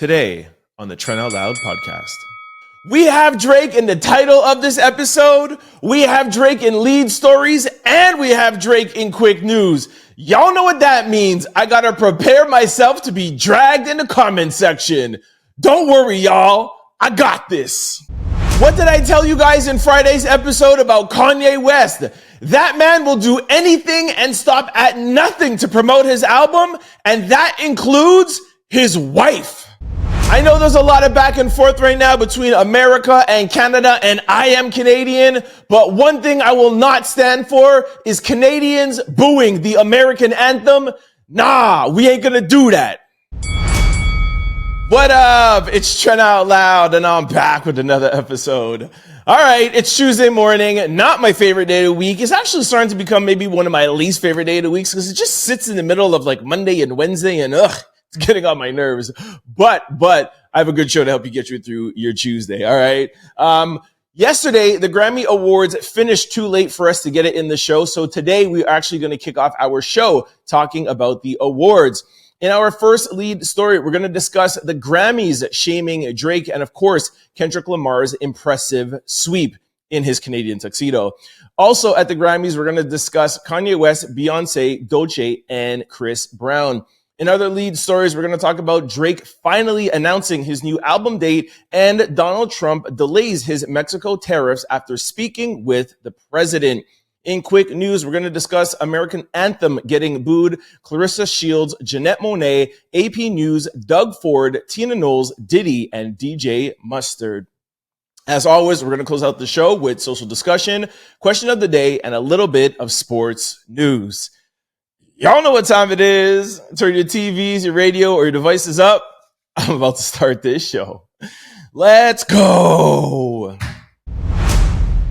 Today on the Trent Out Loud podcast. We have Drake in the title of this episode, we have Drake in lead stories, and we have Drake in quick news. Y'all know what that means. I gotta prepare myself to be dragged in the comment section. Don't worry, y'all. I got this. What did I tell you guys in Friday's episode about Kanye West? That man will do anything and stop at nothing to promote his album, and that includes his wife. I know there's a lot of back and forth right now between America and Canada, and I am Canadian, but one thing I will not stand for is Canadians booing the American anthem. Nah, we ain't gonna do that. What up? It's Trent Out Loud, and I'm back with another episode. All right, it's Tuesday morning, not my favorite day of the week. It's actually starting to become maybe one of my least favorite day of the weeks because it just sits in the middle of like Monday and Wednesday, and it's getting on my nerves, but I have a good show to help you get you through your Tuesday. All right. Yesterday, the Grammy Awards finished too late for us to get it in the show. So today we're actually going to kick off our show talking about the awards. In our first lead story, we're going to discuss the Grammys shaming Drake and, of course, Kendrick Lamar's impressive sweep in his Canadian tuxedo. Also at the Grammys, we're going to discuss Kanye West, Beyonce, Doechii, and Chris Brown. In other lead stories, we're going to talk about Drake finally announcing his new album date, and Donald Trump delays his Mexico tariffs after speaking with the president. In quick news, we're going to discuss American Anthem getting booed, Claressa Shields, Janelle Monae, AP News, Doug Ford, Tina Knowles, Diddy, and DJ Mustard. As always, we're going to close out the show with social discussion, question of the day, and a little bit of sports news. Y'all know what time it is. Turn your TVs, your radio, or your devices up. I'm about to start this show. Let's go.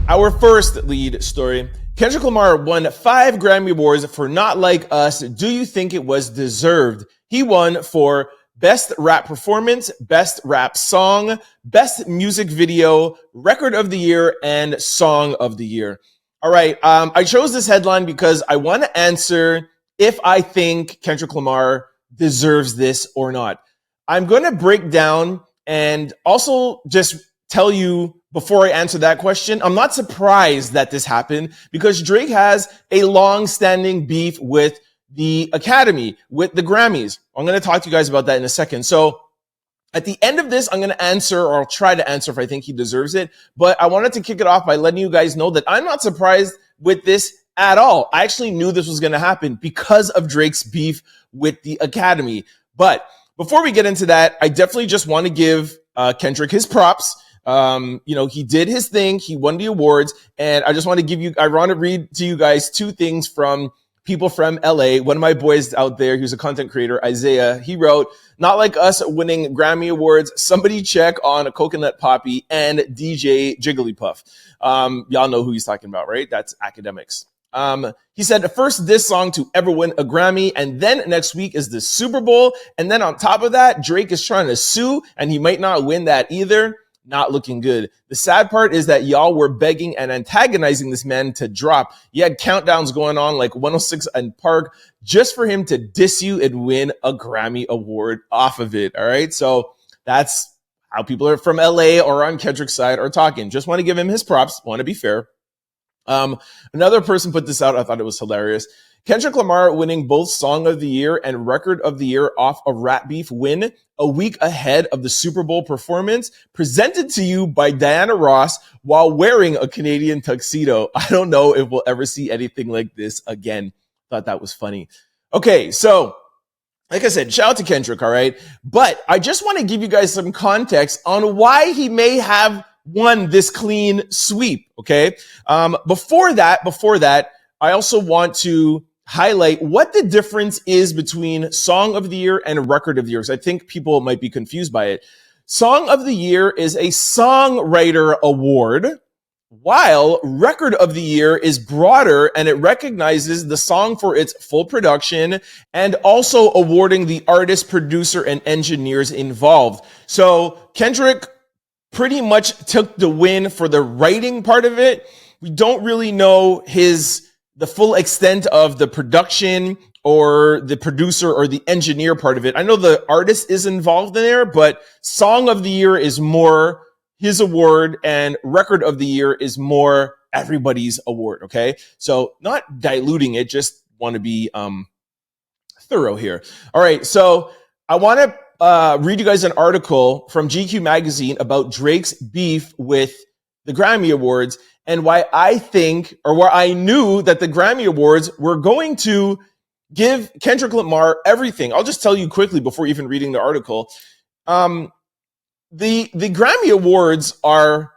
Our first lead story. Kendrick Lamar won 5 Grammy Awards for Not Like Us. Do you think it was deserved? He won for Best Rap Performance, Best Rap Song, Best Music Video, Record of the Year, and Song of the Year. All right. I chose this headline because I want to answer if I think Kendrick Lamar deserves this or not. I'm going to break down and also just tell you before I answer that question, I'm not surprised that this happened because Drake has a long-standing beef with the Academy, with the Grammys. I'm going to talk to you guys about that in a second. So at the end of this, I'm going to answer, or I'll try to answer if I think he deserves it. But I wanted to kick it off by letting you guys know that I'm not surprised with this at all. I actually knew this was going to happen because of Drake's beef with the Academy. But before we get into that, I definitely just want to give Kendrick his props. He did his thing. He won the awards. And I just want to read to you guys 2 things from people from LA. One of my boys out there, who's a content creator, Isaiah, he wrote, "Not Like Us winning Grammy Awards. Somebody check on a Coconut Poppy and DJ Jigglypuff." Y'all know who he's talking about, right? That's Academics. He said, first this song to ever win a Grammy, and then next week is the Super Bowl, and then on top of that, Drake is trying to sue, and he might not win that either. Not looking good. The sad part is that y'all were begging and antagonizing this man to drop. You had countdowns going on like 106 and Park just for him to diss you and win a Grammy Award off of it, all right? So that's how people are from LA or on Kendrick's side are talking. Just want to give him his props, want to be fair. Another person put this out. I thought it was hilarious. Kendrick Lamar winning both Song of the Year and Record of the Year off a rap beef win a week ahead of the Super Bowl performance presented to you by Diana Ross while wearing a Canadian tuxedo. I don't know if we'll ever see anything like this again. Thought that was funny. Okay, so like I said, shout out to Kendrick, all right? But I just want to give you guys some context on why he may have won this clean sweep, okay? Before that, I also want to highlight what the difference is between Song of the Year and Record of the Year, because I think people might be confused by it. Song of the Year is a songwriter award, while Record of the Year is broader and it recognizes the song for its full production and also awarding the artist, producer, and engineers involved. So Kendrick pretty much took the win for the writing part of it. We don't really know the full extent of the production or the producer or the engineer part of it. I know the artist is involved in there, but Song of the Year is more his award and Record of the Year is more everybody's award, okay? So not diluting it, just want to be thorough here. All right, so I want to read you guys an article from GQ magazine about Drake's beef with the Grammy Awards and why I think, or why I knew that the Grammy Awards were going to give Kendrick Lamar everything. I'll just tell you quickly before even reading the article. The Grammy Awards are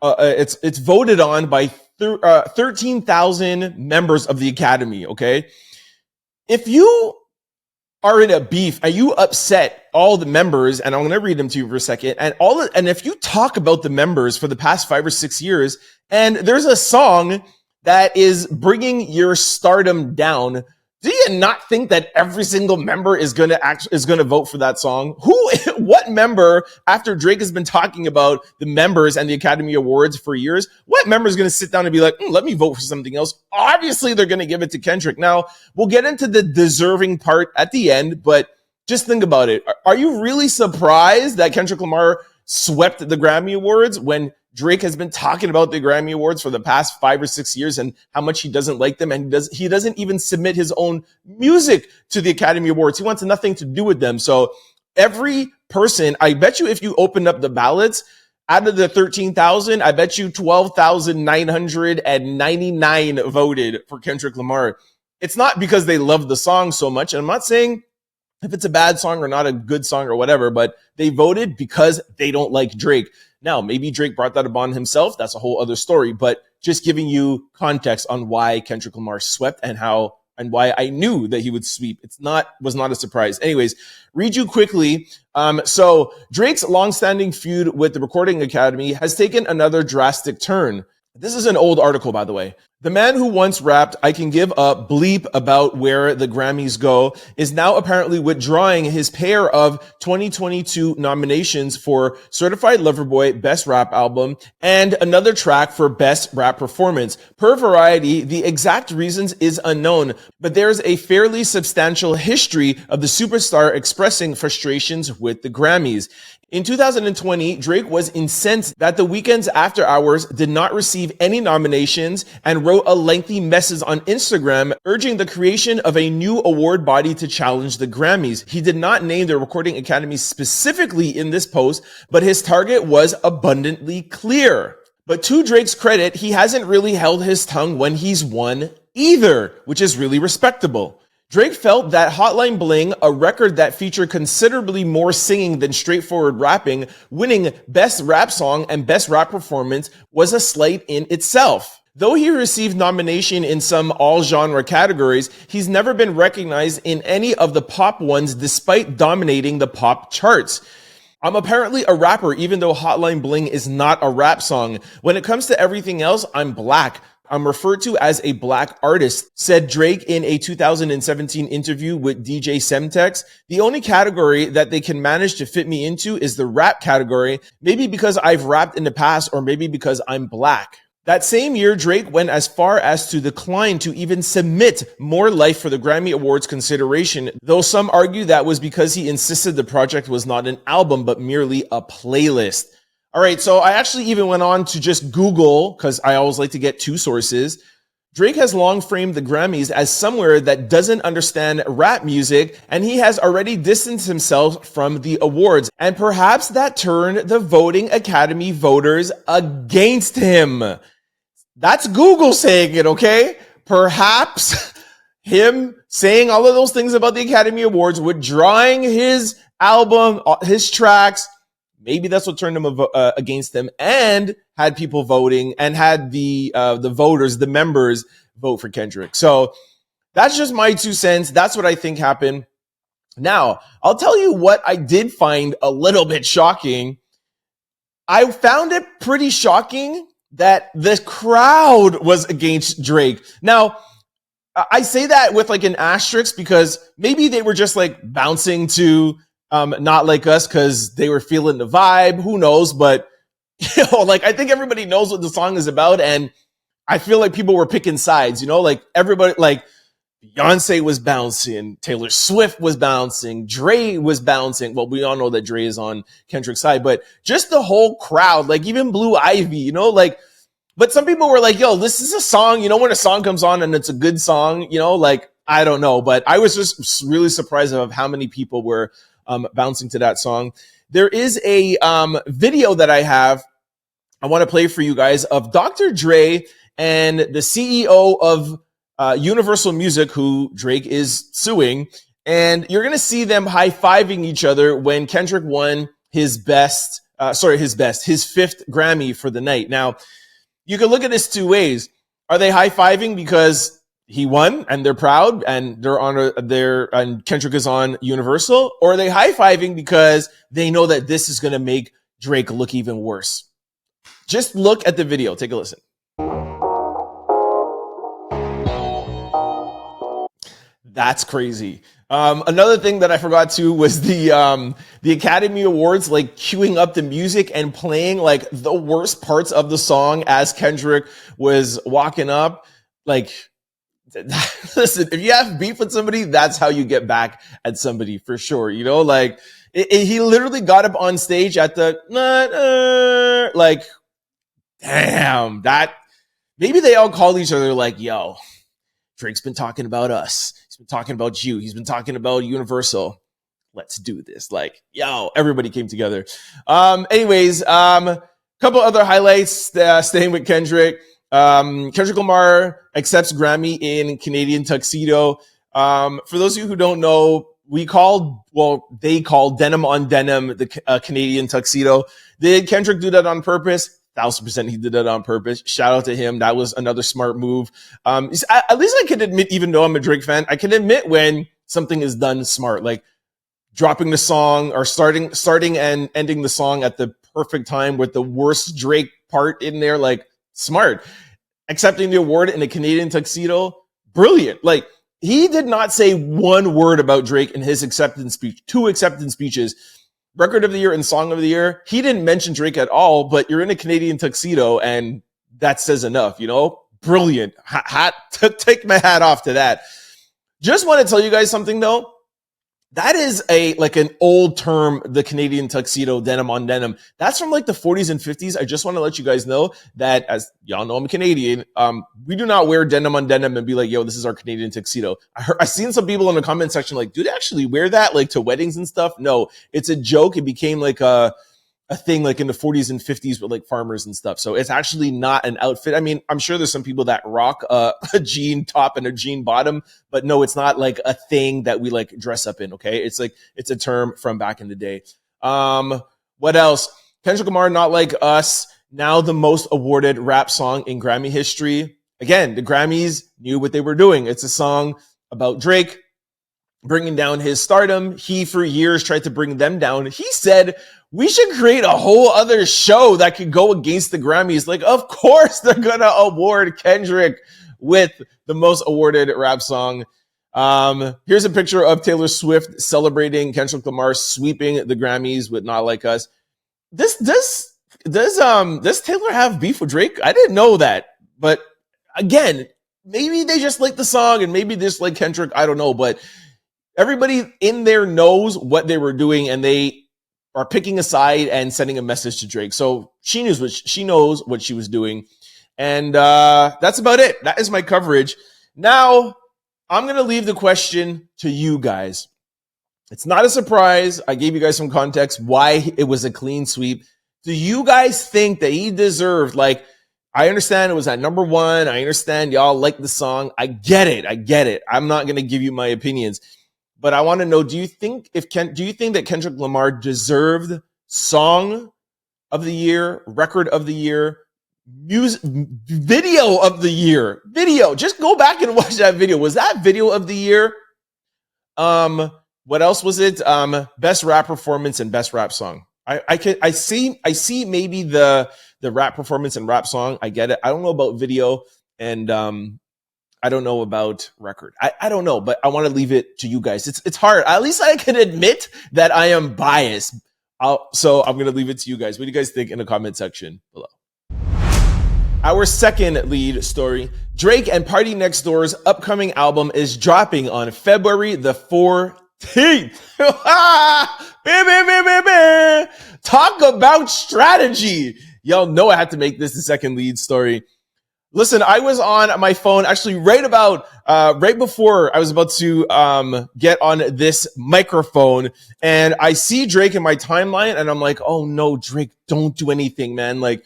it's voted on by 13,000 members of the Academy. Okay, if you are in a beef and you upset all the members, and I'm going to read them to you for a second, and if you talk about the members for the past 5 or 6 years, and there's a song that is bringing your stardom down, do you not think that every single member is going to vote for that song? What member, after Drake has been talking about the members and the Academy Awards for years, what member is going to sit down and be like, let me vote for something else? Obviously, they're going to give it to Kendrick. Now, we'll get into the deserving part at the end, but just think about it. Are you really surprised that Kendrick Lamar swept the Grammy Awards when Drake has been talking about the Grammy Awards for the past 5 or 6 years and how much he doesn't like them, and he doesn't even submit his own music to the Academy Awards. He wants nothing to do with them. So every person, I bet you if you opened up the ballots, out of the 13,000, I bet you 12,999 voted for Kendrick Lamar. It's not because they love the song so much, and I'm not saying if it's a bad song or not a good song or whatever, but they voted because they don't like Drake. Now, maybe Drake brought that upon himself. That's a whole other story, but just giving you context on why Kendrick Lamar swept and why I knew that he would sweep. Was not a surprise. Anyways, read you quickly. So Drake's longstanding feud with the Recording Academy has taken another drastic turn. This is an old article, by the way. The man who once rapped, "I can give a bleep about where the Grammys go," is now apparently withdrawing his pair of 2022 nominations for Certified Lover Boy Best Rap Album and another track for Best Rap Performance. Per Variety, the exact reasons is unknown, but there's a fairly substantial history of the superstar expressing frustrations with the Grammys. In 2020, Drake was incensed that The Weeknd's After Hours did not receive any nominations and wrote a lengthy message on Instagram urging the creation of a new award body to challenge the Grammys. He did not name the Recording Academy specifically in this post, but his target was abundantly clear. But to Drake's credit, he hasn't really held his tongue when he's won either, which is really respectable. Drake felt that Hotline Bling, a record that featured considerably more singing than straightforward rapping, winning Best Rap Song and Best Rap Performance, was a slight in itself. Though he received nomination in some all-genre categories, he's never been recognized in any of the pop ones despite dominating the pop charts. "I'm apparently a rapper even though Hotline Bling is not a rap song. When it comes to everything else, I'm black. I'm referred to as a black artist," said Drake in a 2017 interview with DJ Semtex. "The only category that they can manage to fit me into is the rap category, maybe because I've rapped in the past or maybe because I'm black." That same year, Drake went as far as to decline to even submit More Life for the Grammy Awards consideration, though some argue that was because he insisted the project was not an album but merely a playlist. All right, so I actually even went on to just Google, because I always like to get two sources. Drake has long framed the Grammys as somewhere that doesn't understand rap music, and he has already distanced himself from the awards. And perhaps that turned the voting Academy voters against him. That's Google saying it, okay? Perhaps him saying all of those things about the Academy Awards, withdrawing his album, his tracks, maybe that's what turned him against him and had people voting and had the voters, the members vote for Kendrick. So that's just my 2 cents. That's what I think happened. Now, I'll tell you what I did find a little bit shocking. I found it pretty shocking that the crowd was against Drake. Now, I say that with like an asterisk because maybe they were just like bouncing to Not Like Us because they were feeling the vibe. Who knows? But like I think everybody knows what the song is about, and I feel like people were picking sides. Like everybody, like Beyonce was bouncing, Taylor Swift was bouncing, Dre was bouncing. Well, we all know that Dre is on Kendrick's side, but just the whole crowd, like even Blue Ivy, you know, like, but some people were like, yo, this is a song, you know, when a song comes on and it's a good song, you know, like, I don't know, but I was just really surprised of how many people were bouncing to that song. There is a video that I have, I want to play for you guys, of Dr. Dre and the CEO of Universal Music, who Drake is suing, and you're going to see them high-fiving each other when Kendrick won his fifth Grammy for the night. Now, you can look at this two ways. Are they high-fiving because he won and they're proud and and Kendrick is on Universal? Or are they high-fiving because they know that this is going to make Drake look even worse? Just look at the video. Take a listen. That's crazy. Another thing that I forgot to was the Academy Awards, like queuing up the music and playing like the worst parts of the song as Kendrick was walking up. Like, listen, if you have beef with somebody, that's how you get back at somebody for sure. You know, like he literally got up on stage at the like, damn, that maybe they all called each other like, yo, Drake's been talking about us. He's been talking about you. He's been talking about Universal. Let's do this. Like, yo, everybody came together. Anyways, couple other highlights, staying with Kendrick. Kendrick Lamar accepts Grammy in Canadian tuxedo. For those of you who don't know, they call denim on denim the Canadian tuxedo. Did Kendrick do that on purpose? 1,000% he did that on purpose. Shout out to him. That was another smart move. At least I can admit, even though I'm a Drake fan, I can admit when something is done smart, like dropping the song or starting and ending the song at the perfect time with the worst Drake part in there, like smart. Accepting the award in a Canadian tuxedo, brilliant. Like, he did not say one word about Drake in his acceptance speech, 2 acceptance speeches. Record of the year and song of the year, he didn't mention Drake at all, but you're in a Canadian tuxedo and that says enough, you know? Brilliant. Take my hat off to that. Just want to tell you guys something though. That is an old term, the Canadian tuxedo, denim on denim. That's from like the 40s and 50s. I just want to let you guys know that, as y'all know, I'm Canadian. We do not wear denim on denim and be like, yo, this is our Canadian tuxedo. I've seen some people in the comment section like, do they actually wear that like to weddings and stuff? No, it's a joke. It became like a thing like in the 40s and 50s with like farmers and stuff. So it's actually not an outfit. I mean, I'm sure there's some people that rock a jean top and a jean bottom, but no, it's not like a thing that we like dress up in. Okay. It's like, it's a term from back in the day. What else? Kendrick Lamar, Not Like Us, now the most awarded rap song in Grammy history. Again, the Grammys knew what they were doing. It's a song about Drake bringing down his stardom. He, for years, tried to bring them down. He said, we should create a whole other show that could go against the Grammys. Like, of course, they're going to award Kendrick with the most awarded rap song. Here's a picture of Taylor Swift celebrating Kendrick Lamar sweeping the Grammys with Not Like Us. Does Taylor have beef with Drake? I didn't know that. But again, maybe they just like the song and maybe they just like Kendrick. I don't know. But everybody in there knows what they were doing and they are picking a side and sending a message to Drake. So she knows what she was doing. And that's about it. That is my coverage. Now, I'm going to leave the question to you guys. It's not a surprise. I gave you guys some context why it was a clean sweep. Do you guys think that he deserved, like, I understand it was at number 1. I understand y'all like the song. I get it. I'm not going to give you my opinions. But I want to know, do you think that Kendrick Lamar deserved Song of the Year, Record of the Year, Video of the Year? Video. Just go back and watch that video. Was that Video of the Year? What else was it? Best Rap Performance and Best Rap Song. I see maybe the rap performance and rap song. I get it. I don't know about video and I don't know about record. I don't know, but I want to leave it to you guys. It's hard. At least I can admit that I am biased. So I'm going to leave it to you guys. What do you guys think in the comment section below? Our second lead story, Drake and PartyNextDoor's upcoming album is dropping on February the 14th. Talk about strategy. Y'all know I had to make this the second lead story. Listen, I was on my phone actually right before I was about to get on this microphone, and I see Drake in my timeline, and I'm like, oh no, Drake, don't do anything, man. Like,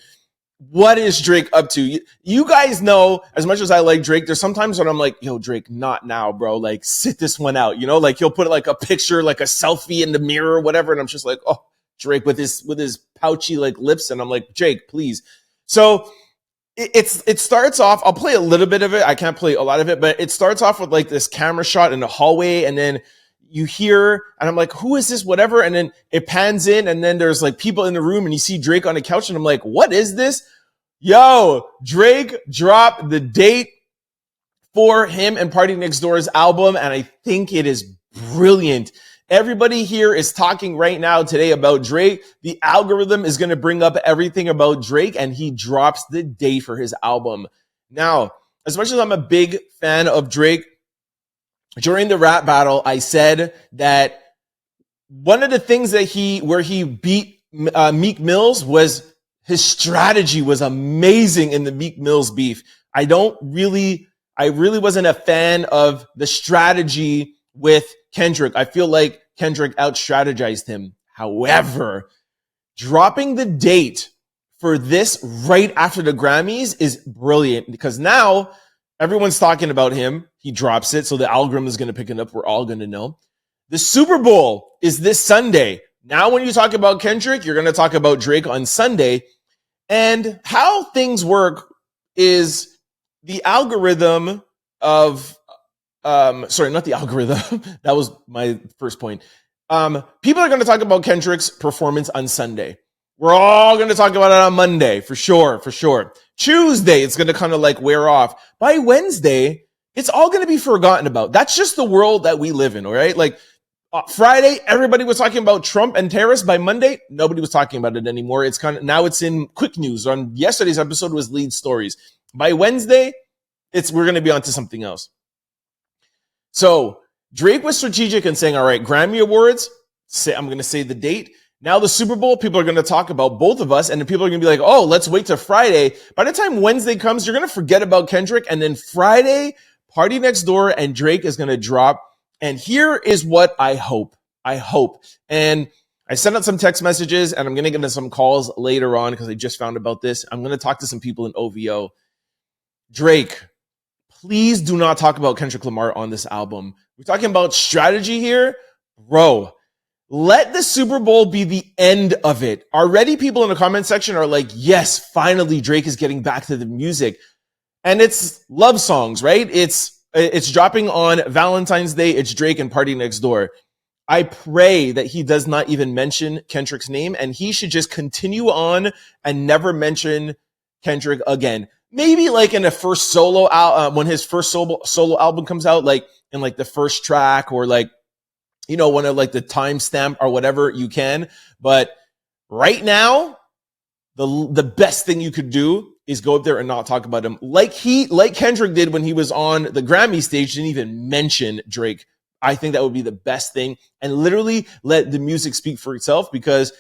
what is Drake up to? You guys know, as much as I like Drake, there's sometimes when I'm like, yo, Drake, not now, bro. Like, sit this one out. You know, like he'll put like a picture, like a selfie in the mirror or whatever. And I'm just like, oh, Drake with his pouchy like lips. And I'm like, Drake, please. So it starts off, I'll play a little bit of it. I can't play a lot of it, but it starts off with like this camera shot in the hallway. And then you hear, and I'm like, who is this? Whatever. And then it pans in, and then there's like people in the room, and you see Drake on the couch, and I'm like, what is this? Yo, Drake dropped the date for him and PartyNextDoor's album, and I think it is brilliant. Everybody here is talking right now today about Drake. The algorithm is going to bring up everything about Drake, and he drops the date for his album. Now, as much as I'm a big fan of Drake, during the rap battle, I said that one of the things that where he beat Meek Mills was his strategy was amazing in the Meek Mills beef. I really wasn't a fan of the strategy with Kendrick. I feel like Kendrick out-strategized him. However, dropping the date for this right after the Grammys is brilliant, because now everyone's talking about him. He drops it, so the algorithm is going to pick it up. We're all going to know. The Super Bowl is this Sunday. Now, when you talk about Kendrick, you're going to talk about Drake on Sunday. And how things work is the algorithm of, sorry, not the algorithm. That was my first point. People are going to talk about Kendrick's performance on Sunday. We're all going to talk about it on Monday, for sure. Tuesday, it's going to kind of like wear off. By Wednesday, it's all going to be forgotten about. That's just the world that we live in, all right? Like, Friday, everybody was talking about Trump and tariffs. By Monday, nobody was talking about it anymore. It's kind of, now it's in quick news. On yesterday's episode was lead stories. By Wednesday, we're going to be on to something else. So Drake was strategic in saying, all right, Grammy Awards, I'm going to say the date. Now the Super Bowl, people are going to talk about both of us, and then people are going to be like, oh, let's wait till Friday. By the time Wednesday comes, you're going to forget about Kendrick, and then Friday, PartyNextDoor and Drake is going to drop. And here is what I hope. And I sent out some text messages, and I'm going to get into some calls later on because I just found about this. I'm going to talk to some people in OVO. Drake, please do not talk about Kendrick Lamar on this album. We're talking about strategy here. Bro, let the Super Bowl be the end of it. Already people in the comment section are like, yes, finally Drake is getting back to the music. And it's love songs, right? It's dropping on Valentine's Day. It's Drake and PartyNextDoor. I pray that he does not even mention Kendrick's name, and he should just continue on and never mention Kendrick again. Maybe like in the first solo when his first solo album comes out, like in like the first track, or like, you know, one of like the timestamp or whatever you can. But right now, the best thing you could do is go up there and not talk about him. Like Kendrick did when he was on the Grammy stage, didn't even mention Drake. I think that would be the best thing, and literally let the music speak for itself, because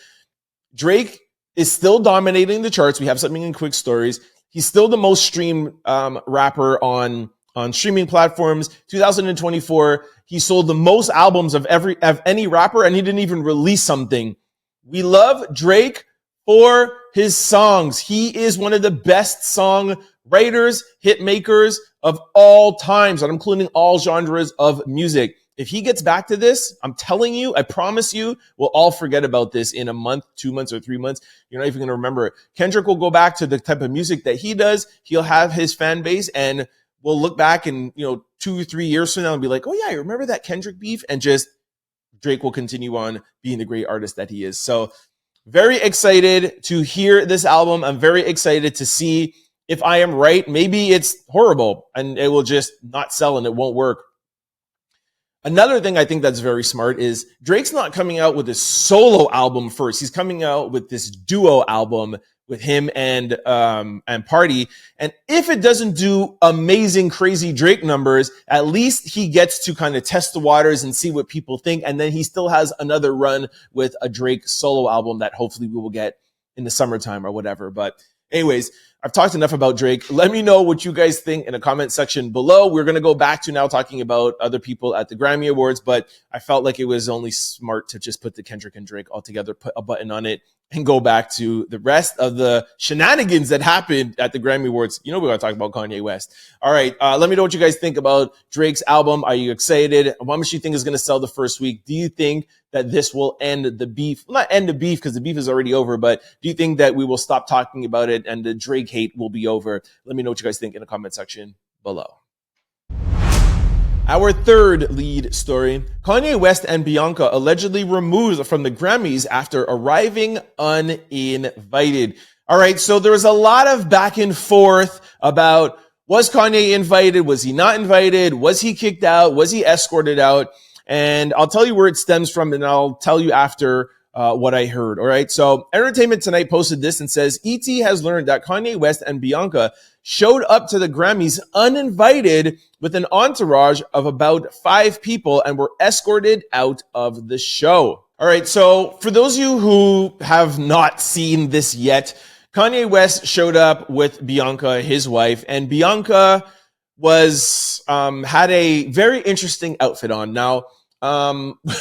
Drake is still dominating the charts. We have something in quick stories. He's still the most streamed rapper on streaming platforms. 2024, he sold the most albums of any rapper, and he didn't even release something. We love Drake for his songs. He is one of the best song writers, hit makers of all times, and I'm including all genres of music. If he gets back to this, I'm telling you, I promise you, we'll all forget about this in a month, 2 months, or 3 months. You're not even going to remember it. Kendrick will go back to the type of music that he does. He'll have his fan base, and we'll look back in 2 or 3 years from now and be like, oh yeah, you remember that Kendrick beef? And just Drake will continue on being the great artist that he is. So very excited to hear this album. I'm very excited to see if I am right. Maybe it's horrible and it will just not sell and it won't work. Another thing I think that's very smart is Drake's not coming out with his solo album first. He's coming out with this duo album with him and Party. And if it doesn't do amazing, crazy Drake numbers, at least he gets to kind of test the waters and see what people think. And then he still has another run with a Drake solo album that hopefully we will get in the summertime or whatever. But anyways, I've talked enough about Drake. Let me know what you guys think in the comment section below. We're going to go back to now talking about other people at the Grammy Awards, but I felt like it was only smart to just put the Kendrick and Drake all together, put a button on it, and go back to the rest of the shenanigans that happened at the Grammy Awards. You know, we're going to talk about Kanye West. All right. Let me know what you guys think about Drake's album. Are you excited? How much do you think is going to sell the first week? Do you think that this will end the beef? Well, not end the beef because the beef is already over, but do you think that we will stop talking about it and the Drake hate will be over? Let me know what you guys think in the comment section below. Our third lead story, Kanye West and Bianca allegedly removed from the Grammys after arriving uninvited. All right, so there was a lot of back and forth about, was Kanye invited? Was he not invited? Was he kicked out? Was he escorted out? And I'll tell you where it stems from, and I'll tell you after what I heard. All right. So Entertainment Tonight posted this and says, ET has learned that Kanye West and Bianca showed up to the Grammys uninvited with an entourage of about 5 people and were escorted out of the show. All right. So for those of you who have not seen this yet, Kanye West showed up with Bianca, his wife, and Bianca was had a very interesting outfit on. Now,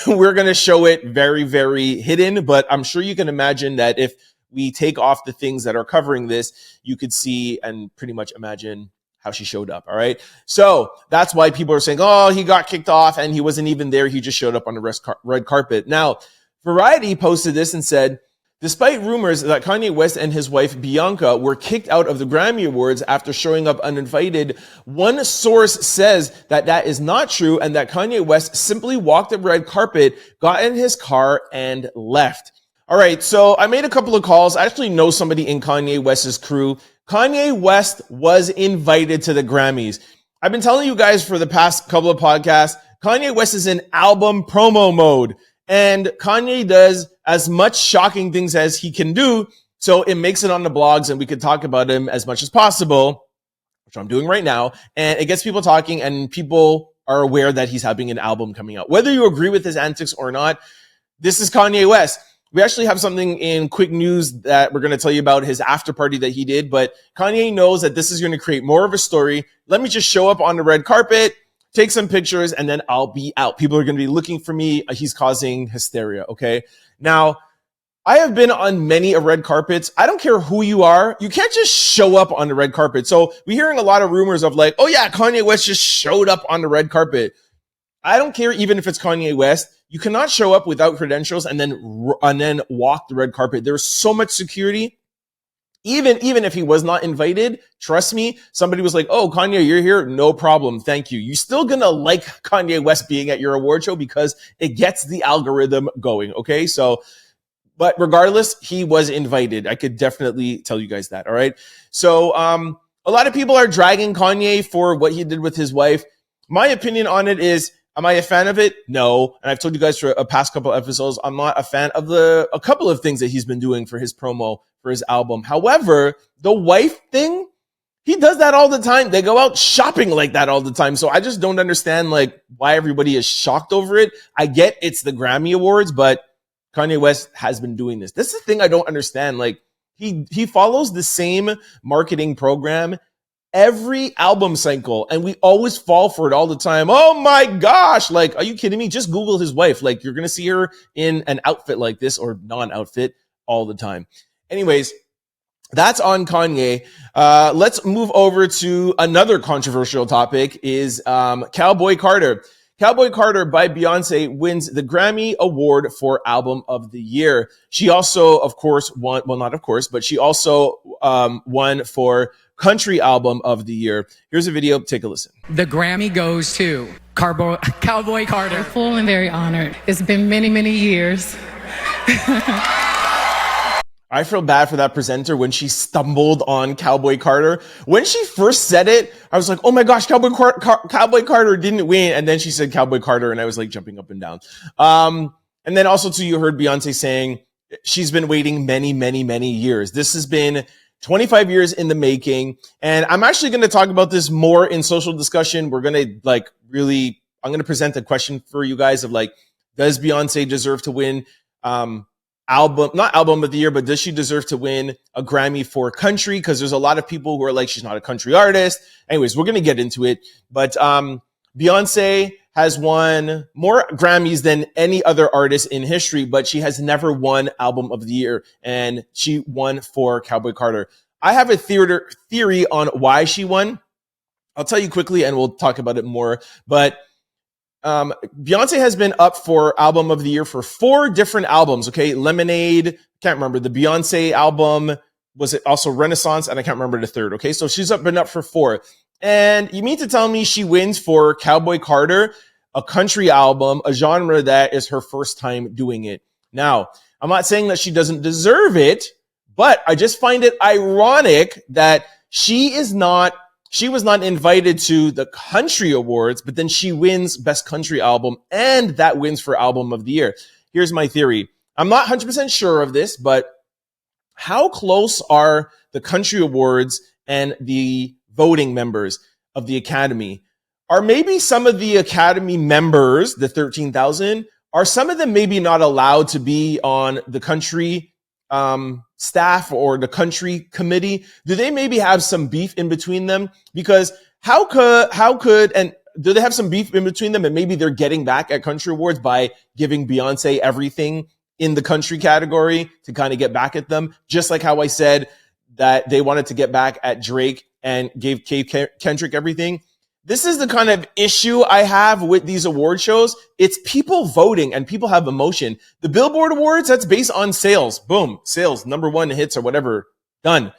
we're going to show it very, very hidden, but I'm sure you can imagine that if we take off the things that are covering this, you could see and pretty much imagine how she showed up. All right. So that's why people are saying, oh, he got kicked off and he wasn't even there. He just showed up on the red carpet. Now, Variety posted this and said, despite rumors that Kanye West and his wife Bianca were kicked out of the Grammy Awards after showing up uninvited, one source says that that is not true and that Kanye West simply walked the red carpet, got in his car, and left. All right, so I made a couple of calls. I actually know somebody in Kanye West's crew. Kanye West was invited to the Grammys. I've been telling you guys for the past couple of podcasts, Kanye West is in album promo mode. And Kanye does as much shocking things as he can do. So it makes it on the blogs and we could talk about him as much as possible, which I'm doing right now. And it gets people talking and people are aware that he's having an album coming out. Whether you agree with his antics or not, this is Kanye West. We actually have something in quick news that we're going to tell you about his after party that he did. But Kanye knows that this is going to create more of a story. Let me just show up on the red carpet, take some pictures, and then I'll be out. People are going to be looking for me. He's causing hysteria, okay? Now, I have been on many red carpets. I don't care who you are. You can't just show up on the red carpet. So we're hearing a lot of rumors of like, oh yeah, Kanye West just showed up on the red carpet. I don't care even if it's Kanye West. You cannot show up without credentials and then walk the red carpet. There's so much security. Even if he was not invited, trust me, somebody was like, oh, Kanye, you're here. No problem. Thank you. You're still going to like Kanye West being at your award show because it gets the algorithm going. Okay. So, but regardless, he was invited. I could definitely tell you guys that. All right. So, a lot of people are dragging Kanye for what he did with his wife. My opinion on it is, am I a fan of it? No. And I've told you guys for a past couple episodes, I'm not a fan of a couple of things that he's been doing for his promo for his album. However, the wife thing, he does that all the time. They go out shopping like that all the time. So I just don't understand like why everybody is shocked over it. I get it's the Grammy Awards, but Kanye West has been doing this. This is the thing I don't understand. Like he follows the same marketing program every album cycle, and we always fall for it all the time. Oh my gosh. Like, are you kidding me? Just Google his wife. Like, you're going to see her in an outfit like this or non-outfit all the time. Anyways, that's on Kanye. Let's move over to another controversial topic is Cowboy Carter. Cowboy Carter by Beyonce wins the Grammy Award for Album of the Year. She also, of course, won, well, not of course, but she also won for Country Album of the Year. Here's a video. Take a listen. The Grammy goes to Cowboy Carter. I'm full and very honored. It's been many, many years. I feel bad for that presenter when she stumbled on Cowboy Carter. When she first said it, I was like, oh my gosh, Cowboy Carter didn't win. And then she said Cowboy Carter, and I was like jumping up and down. And then also too, you heard Beyonce saying she's been waiting many, many, many years. This has been 25 years in the making. And I'm actually going to talk about this more in social discussion. We're going to I'm going to present a question for you guys of like, does Beyonce deserve to win, not album of the year, but does she deserve to win a Grammy for country? Because there's a lot of people who are like, she's not a country artist. Anyways, we're going to get into it. But Beyonce has won more Grammys than any other artist in history, but she has never won album of the year. And she won for Cowboy Carter. I have a theory on why she won. I'll tell you quickly and we'll talk about it more. But Beyonce has been up for album of the year for 4 different albums. Okay. Lemonade. Can't remember the Beyonce album. Was it also Renaissance? And I can't remember the third. Okay. So she's been up for 4. And you mean to tell me she wins for Cowboy Carter, a country album, a genre that is her first time doing it. Now, I'm not saying that she doesn't deserve it, but I just find it ironic that she was not invited to the country awards, but then she wins best country album and that wins for album of the year. Here's my theory. I'm not 100% sure of this, but how close are the country awards and the voting members of the Academy? Are maybe some of the Academy members, the 13,000, are some of them maybe not allowed to be on the country staff or the country committee? Do they maybe have some beef in between them? Because how could, and do they have some beef in between them? And maybe they're getting back at country awards by giving Beyonce everything in the country category to kind of get back at them. Just like how I said that they wanted to get back at Drake and gave Kendrick everything. This is the kind of issue I have with these award shows. It's people voting and people have emotion. The Billboard Awards, that's based on sales. Boom, sales, #1 hits or whatever, done.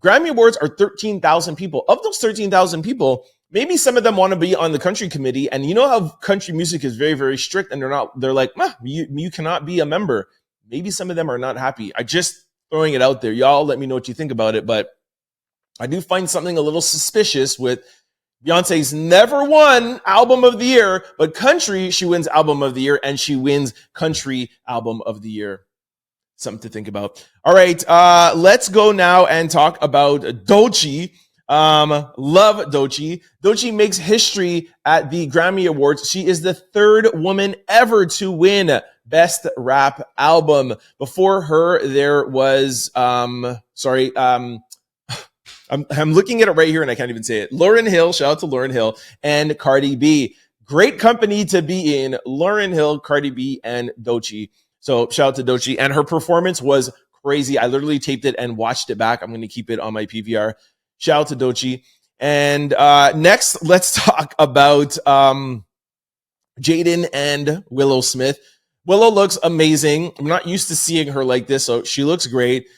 Grammy Awards are 13,000 people. Of those 13,000 people, maybe some of them want to be on the country committee. And you know how country music is very, very strict and they're like, you cannot be a member. Maybe some of them are not happy. I just throwing it out there. Y'all let me know what you think about it. But I do find something a little suspicious with Beyonce's never won album of the year, but country, she wins album of the year and she wins country album of the year. Something to think about. All right. Let's go now and talk about Doechii. Love Doechii. Doechii makes history at the Grammy Awards. She is the 3rd woman ever to win Best Rap Album. Before her, there was, I'm looking at it right here and I can't even say it. Lauryn Hill, shout out to Lauryn Hill, and Cardi B. Great company to be in. Lauryn Hill, Cardi B, and Doechii. So shout out to Doechii. And her performance was crazy. I literally taped it and watched it back. I'm going to keep it on my PVR. Shout out to Doechii. And next, let's talk about Jaden and Willow Smith. Willow looks amazing. I'm not used to seeing her like this, so she looks great.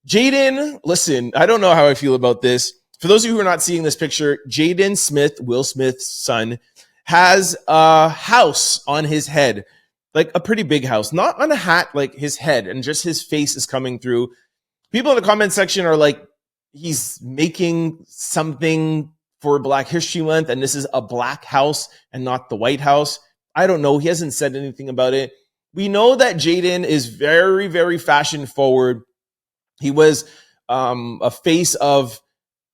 Jaden, listen, I don't know how I feel about this. For those of you who are not seeing this picture, Jaden Smith, Will Smith's son, has a house on his head, like a pretty big house, not on a hat, like his head, and just his face is coming through. People in the comment section are like, he's making something for Black History Month, and this is a black house and not the White House. I don't know. He hasn't said anything about it. We know that Jaden is very, very fashion forward. He was a face of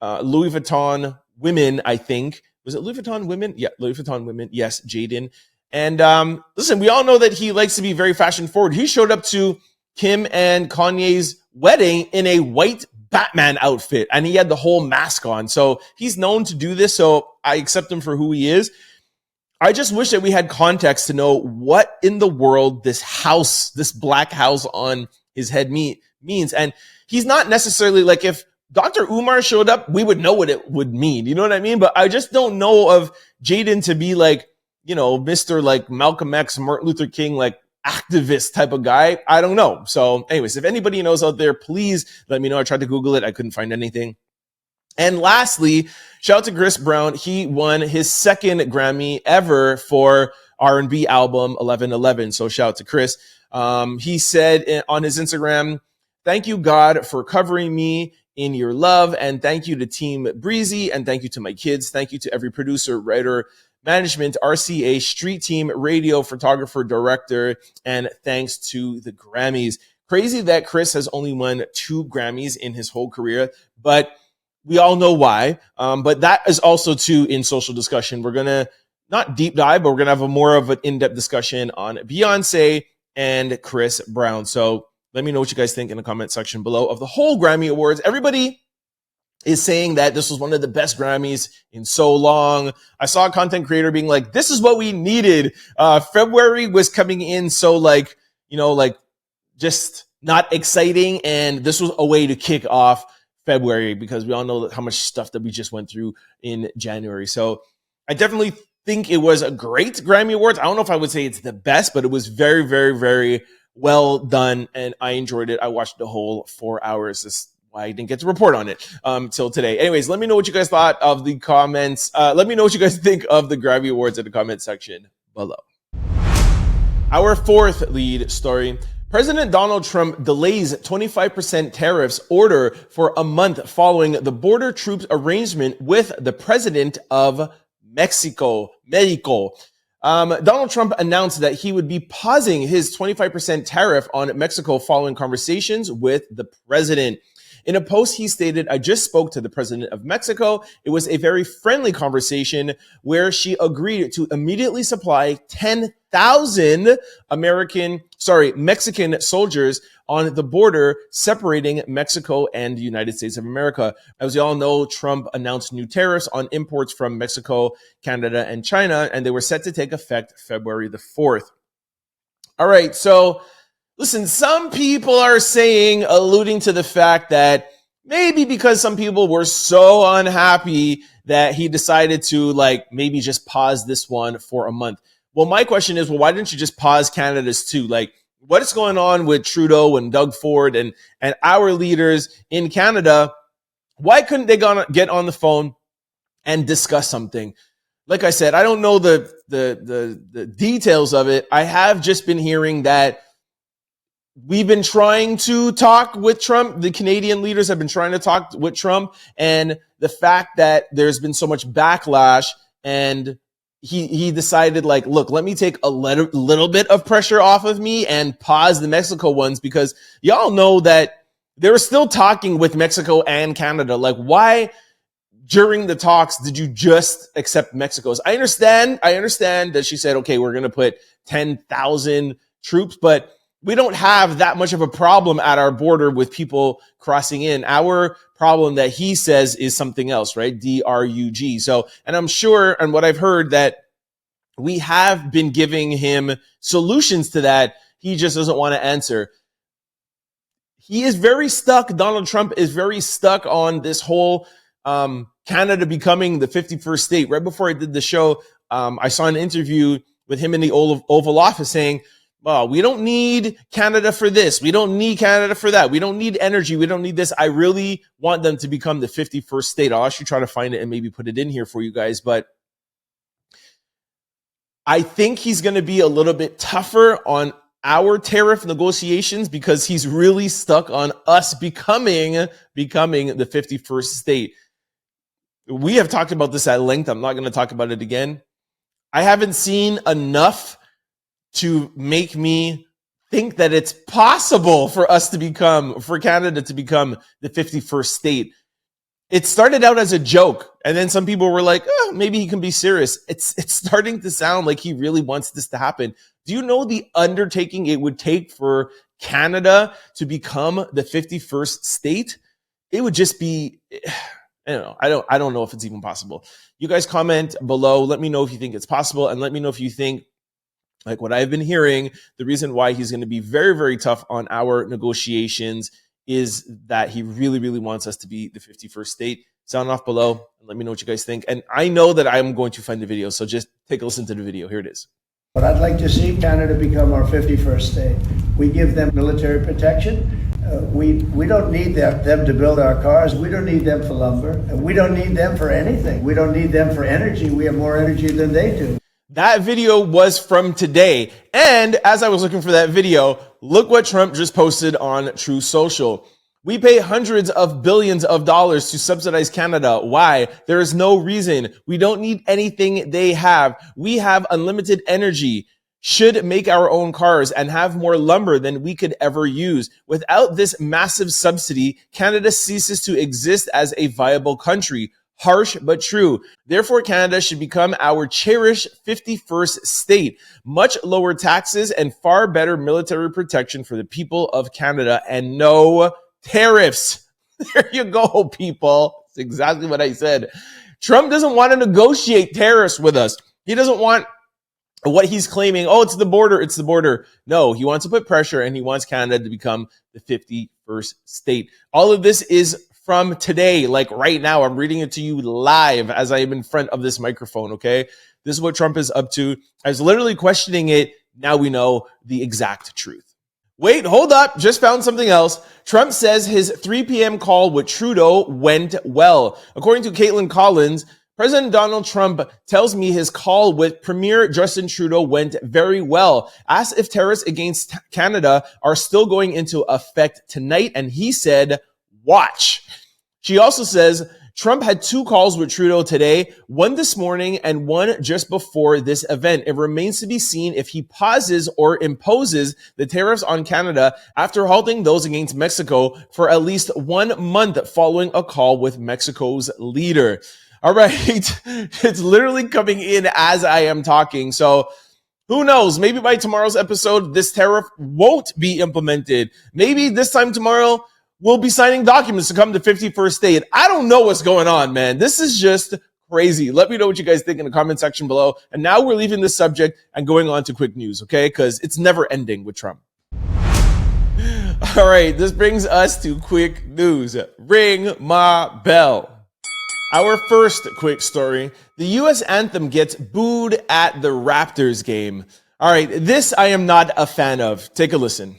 Louis Vuitton women, I think. Was it Louis Vuitton women? Yeah, Louis Vuitton women. Yes, Jaden. And listen, we all know that he likes to be very fashion forward. He showed up to Kim and Kanye's wedding in a white Batman outfit, and he had the whole mask on. So he's known to do this, so I accept him for who he is. I just wish that we had context to know what in the world this house, this black house on his head means. And he's not necessarily like, if Dr. Umar showed up, we would know what it would mean. You know what I mean? But I just don't know of Jaden to be like, you know, Mr. like Malcolm X, Martin Luther King, like activist type of guy. I don't know. So anyways, if anybody knows out there, please let me know. I tried to Google it. I couldn't find anything. And lastly, shout out to Chris Brown. He won his 2nd Grammy ever for R&B album 1111. So shout out to Chris. He said on his Instagram, Thank you, God, for covering me in your love. And thank you to Team Breezy. And thank you to my kids. Thank you to every producer, writer, management, RCA, street team, radio, photographer, director. And thanks to the Grammys. Crazy that Chris has only won 2 Grammys in his whole career, but we all know why. But that is also too in social discussion. We're going to not deep dive, but we're going to have a more of an in-depth discussion on Beyonce and Chris Brown. So let me know what you guys think in the comment section below of the whole Grammy Awards. Everybody is saying that this was one of the best Grammys in so long. I saw a content creator being like, this is what we needed. February was coming in so like just not exciting. And this was a way to kick off February because we all know how much stuff that we just went through in January. So I definitely think it was a great Grammy Awards. I don't know if I would say it's the best, but it was very, very, very well done. And I enjoyed it. I watched the whole 4 hours. That's why I didn't get to report on it till today. Anyways, let me know what you guys thought of the comments. Let me know what you guys think of the Grammy Awards in the comment section below. Our 4th lead story. President Donald Trump delays 25% tariffs order for a month following the border troops arrangement with the president of Mexico. Donald Trump announced that he would be pausing his 25% tariff on Mexico following conversations with the president. In a post, he stated, I just spoke to the president of Mexico. It was a very friendly conversation where she agreed to immediately supply 10,000 Mexican soldiers on the border separating Mexico and the United States of America. As you all know, Trump announced new tariffs on imports from Mexico, Canada, and China, and they were set to take effect February the 4th. All right, so listen, some people are saying, alluding to the fact that maybe because some people were so unhappy that he decided to maybe just pause this one for a month. Well, my question is, why didn't you just pause Canada's too? What is going on with Trudeau and Doug Ford and our leaders in Canada? Why couldn't they get on the phone and discuss something? Like I said, I don't know the details of it. I have just been hearing that we've been trying to talk with Trump. The Canadian leaders have been trying to talk with Trump, and the fact that there's been so much backlash, and he decided look, let me take a little bit of pressure off of me and pause the Mexico ones, because y'all know that they were still talking with Mexico and Canada. Why during the talks did you just accept Mexico's? I understand that she said, okay, we're going to put 10,000 troops, but we don't have that much of a problem at our border with people crossing in. Our problem that he says is something else, right? DRUG. So, and I'm sure, and what I've heard, that we have been giving him solutions to that. He just doesn't want to answer. He is very stuck. Donald Trump is very stuck on this whole Canada becoming the 51st state. Right before I did the show, I saw an interview with him in the Oval Office saying, well, we don't need Canada for this. We don't need Canada for that. We don't need energy. We don't need this. I really want them to become the 51st state. I'll actually try to find it and maybe put it in here for you guys. But I think he's going to be a little bit tougher on our tariff negotiations because he's really stuck on us becoming the 51st state. We have talked about this at length. I'm not going to talk about it again. I haven't seen enough to make me think that it's possible for Canada to become the 51st state. It started out as a joke, and then some people were like, oh, maybe he can be serious. It's starting to sound like he really wants this to happen. Do you know the undertaking it would take for Canada to become the 51st state? It would just be, I don't know if it's even possible. You guys comment below. Let me know if you think it's possible, and let me know if you think, like what I've been hearing, the reason why he's going to be very, very tough on our negotiations is that he really, really wants us to be the 51st state. Sound off below and let me know what you guys think. And I know that I'm going to find the video, so just take a listen to the video. Here it is. But I'd like to see Canada become our 51st state. We give them military protection. We don't need them to build our cars. We don't need them for lumber. We don't need them for anything. We don't need them for energy. We have more energy than they do. That video was from today. And as I was looking for that video, look what Trump just posted on True Social. We pay hundreds of billions of dollars to subsidize Canada. Why? There is no reason. We don't need anything they have. We have unlimited energy. Should make our own cars and have more lumber than we could ever use. Without this massive subsidy, Canada ceases to exist as a viable country. Harsh but true. Therefore, Canada should become our cherished 51st state. Much lower taxes and far better military protection for the people of Canada, and no tariffs. There you go, people. That's exactly what I said. Trump doesn't want to negotiate tariffs with us. He doesn't want what he's claiming. Oh, it's the border. It's the border. No, he wants to put pressure, and he wants Canada to become the 51st state. All of this is from today, like right now. I'm reading it to you live as I am in front of this microphone, okay? This is what Trump is up to. I was literally questioning it. Now we know the exact truth. Wait, hold up. Just found something else. Trump says his 3 p.m. call with Trudeau went well. According to Caitlin Collins, President Donald Trump tells me his call with Premier Justin Trudeau went very well. Asked if tariffs against Canada are still going into effect tonight, and he said, watch. She also says Trump had 2 calls with Trudeau today, one this morning and one just before this event. It remains to be seen if he pauses or imposes the tariffs on Canada after halting those against Mexico for at least 1 month following a call with Mexico's leader. All right, it's literally coming in as I am talking. So who knows? Maybe by tomorrow's episode, this tariff won't be implemented. Maybe this time tomorrow, we'll be signing documents to come to 51st state. I don't know what's going on, man. This is just crazy. Let me know what you guys think in the comment section below. And now we're leaving this subject and going on to quick news, okay? Because it's never ending with Trump. All right, this brings us to quick news. Ring my bell. Our first quick story. The U.S. anthem gets booed at the Raptors game. All right, this I am not a fan of. Take a listen.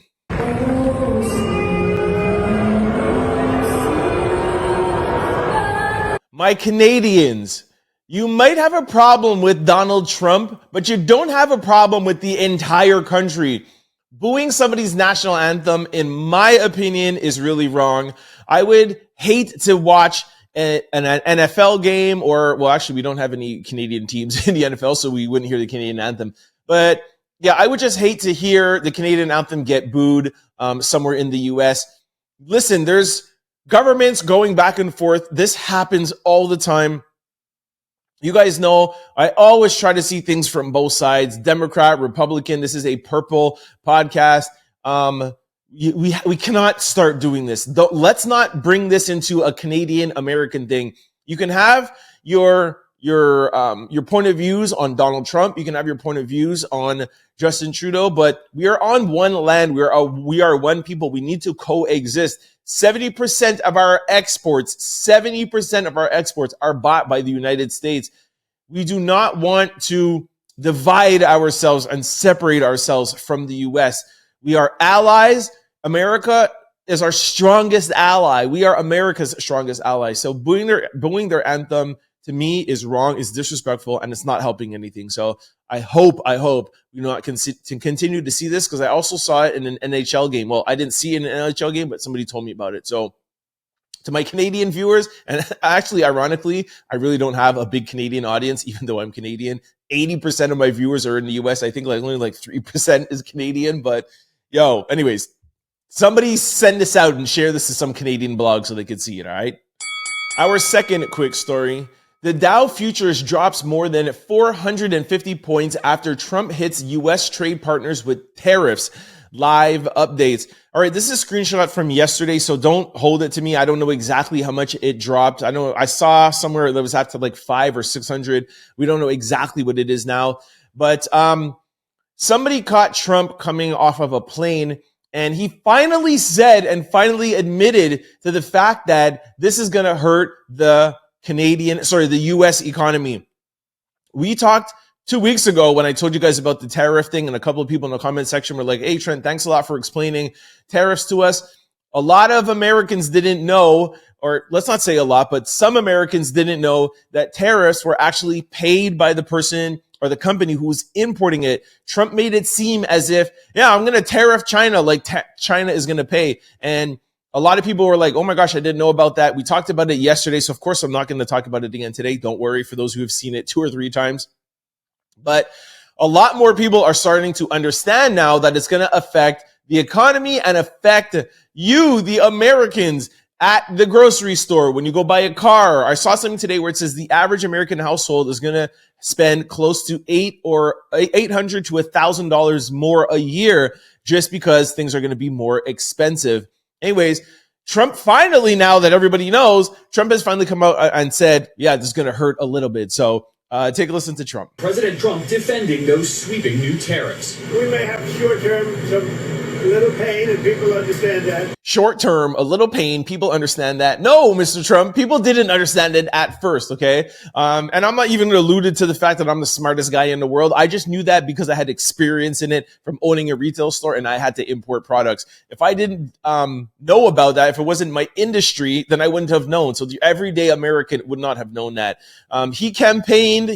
My Canadians, you might have a problem with Donald Trump, but you don't have a problem with the entire country. Booing somebody's national anthem, in my opinion, is really wrong. I would hate to watch an NFL game, or, well, actually, we don't have any Canadian teams in the NFL, so we wouldn't hear the Canadian anthem. But yeah, I would just hate to hear the Canadian anthem get booed somewhere in the U.S. Listen, there's governments going back and forth. This happens all the time. You guys know I always try to see things from both sides, Democrat, Republican. This is a purple podcast. We cannot start doing this. Let's not bring this into a Canadian American thing. You can have your point of views on Donald Trump. You can have your point of views on Justin Trudeau, but we are on one land. We are one people. We need to coexist. 70% of our exports are bought by the United States. We do not want to divide ourselves and separate ourselves from the U.S. We are allies. America is our strongest ally. We are America's strongest ally. So booing their anthem, to me, is wrong, is disrespectful, and it's not helping anything. So I hope we not continue to see this, because I also saw it in an NHL game. Well, I didn't see it in an NHL game, but somebody told me about it. So to my Canadian viewers, and actually, ironically, I really don't have a big Canadian audience, even though I'm Canadian. 80% of my viewers are in the US. I think only 3% is Canadian. But yo, anyways, somebody send this out and share this to some Canadian blog so they could see it, all right? Our second quick story. The Dow futures drops more than 450 points after Trump hits U.S. trade partners with tariffs. Live updates. All right, this is a screenshot from yesterday, so don't hold it to me. I don't know exactly how much it dropped. I know I saw somewhere that was at to 500 or 600. We don't know exactly what it is now. But somebody caught Trump coming off of a plane, and he finally said and finally admitted to the fact that this is going to hurt the U.S. economy. We talked 2 weeks ago when I told you guys about the tariff thing, and a couple of people in the comment section were like, hey, Trent, thanks a lot for explaining tariffs to us. A lot of Americans didn't know, or let's not say a lot, but some Americans didn't know that tariffs were actually paid by the person or the company who's importing it, Trump made it seem as if, yeah, I'm going to tariff China, like China is going to pay. And a lot of people were like, oh my gosh, I didn't know about that. We talked about it yesterday. So of course, I'm not going to talk about it again today. Don't worry for those who have seen it 2 or 3 times. But a lot more people are starting to understand now that it's going to affect the economy and affect you, the Americans, at the grocery store. When you go buy a car, I saw something today where it says the average American household is going to spend close to $800 to $1,000 more a year just because things are going to be more expensive. Anyways, Trump finally, now that everybody knows, Trump has finally come out and said, yeah, this is going to hurt a little bit. So take a listen to Trump. President Trump defending those sweeping new tariffs. We may have short-term, a little pain, and people understand that. Short term, a little pain. People understand that. No, Mr. Trump, people didn't understand it at first, okay? And I'm not even alluded to the fact that I'm the smartest guy in the world. I just knew that because I had experience in it from owning a retail store and I had to import products. If I didn't know about that, if it wasn't my industry, then I wouldn't have known. So the everyday American would not have known that. He campaigned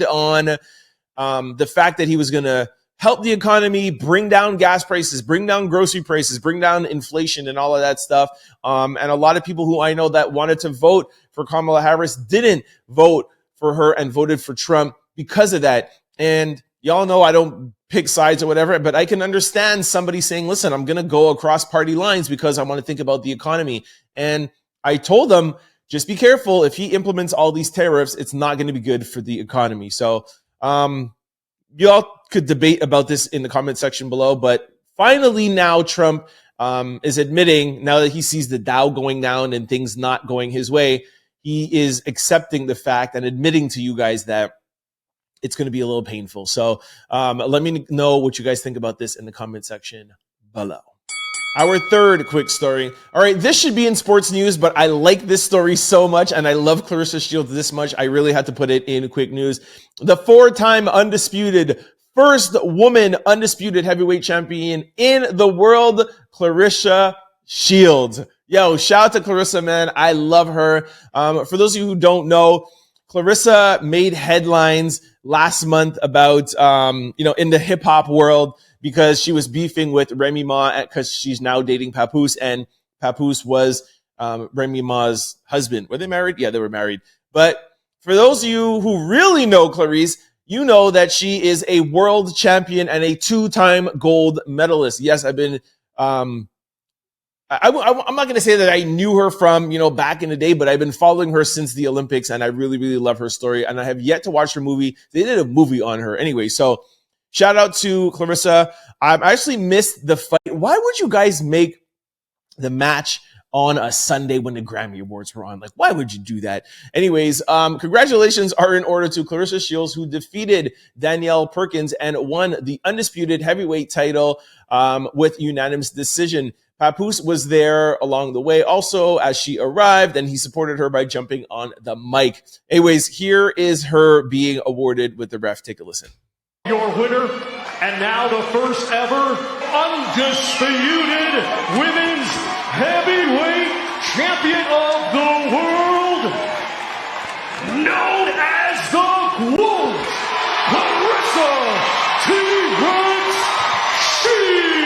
on the fact that he was going to help the economy, bring down gas prices, bring down grocery prices, bring down inflation and all of that stuff. And a lot of people who I know that wanted to vote for Kamala Harris didn't vote for her and voted for Trump because of that. And y'all know I don't pick sides or whatever, but I can understand somebody saying, listen, I'm going to go across party lines because I want to think about the economy. And I told them, just be careful. If he implements all these tariffs, it's not going to be good for the economy. So, y'all could debate about this in the comment section below, but finally now Trump is admitting, now that he sees the Dow going down and things not going his way, he is accepting the fact and admitting to you guys that it's going to be a little painful. So let me know what you guys think about this in the comment section below. Our third quick story. All right, this should be in sports news, but I like this story so much and I love Claressa Shields this much, I really had to put it in quick news. The 4-time undisputed, first woman undisputed heavyweight champion in the world, Claressa Shields. Yo, shout out to Claressa, man. I love her. For those of you who don't know, Claressa made headlines last month about, in the hip hop world, because she was beefing with Remy Ma because she's now dating Papoose, and Papoose was Remy Ma's husband. Were they married? Yeah, they were married. But for those of you who really know Claressa, you know that she is a world champion and a 2-time gold medalist. Yes, I've been, I'm not going to say that I knew her from, back in the day, but I've been following her since the Olympics and I really, really love her story. And I have yet to watch her movie. They did a movie on her anyway. So shout out to Claressa. I actually missed the fight. Why would you guys make the match on a Sunday when the Grammy Awards were on? Like, why would you do that? Anyways, congratulations are in order to Claressa Shields, who defeated Danielle Perkins and won the undisputed heavyweight title with unanimous decision. Papoose was there along the way also as she arrived, and he supported her by jumping on the mic. Anyways, here is her being awarded with the ref. Take a listen. Your winner, and now the first ever undisputed women's heavyweight champion of the world, known as the GOAT, Claressa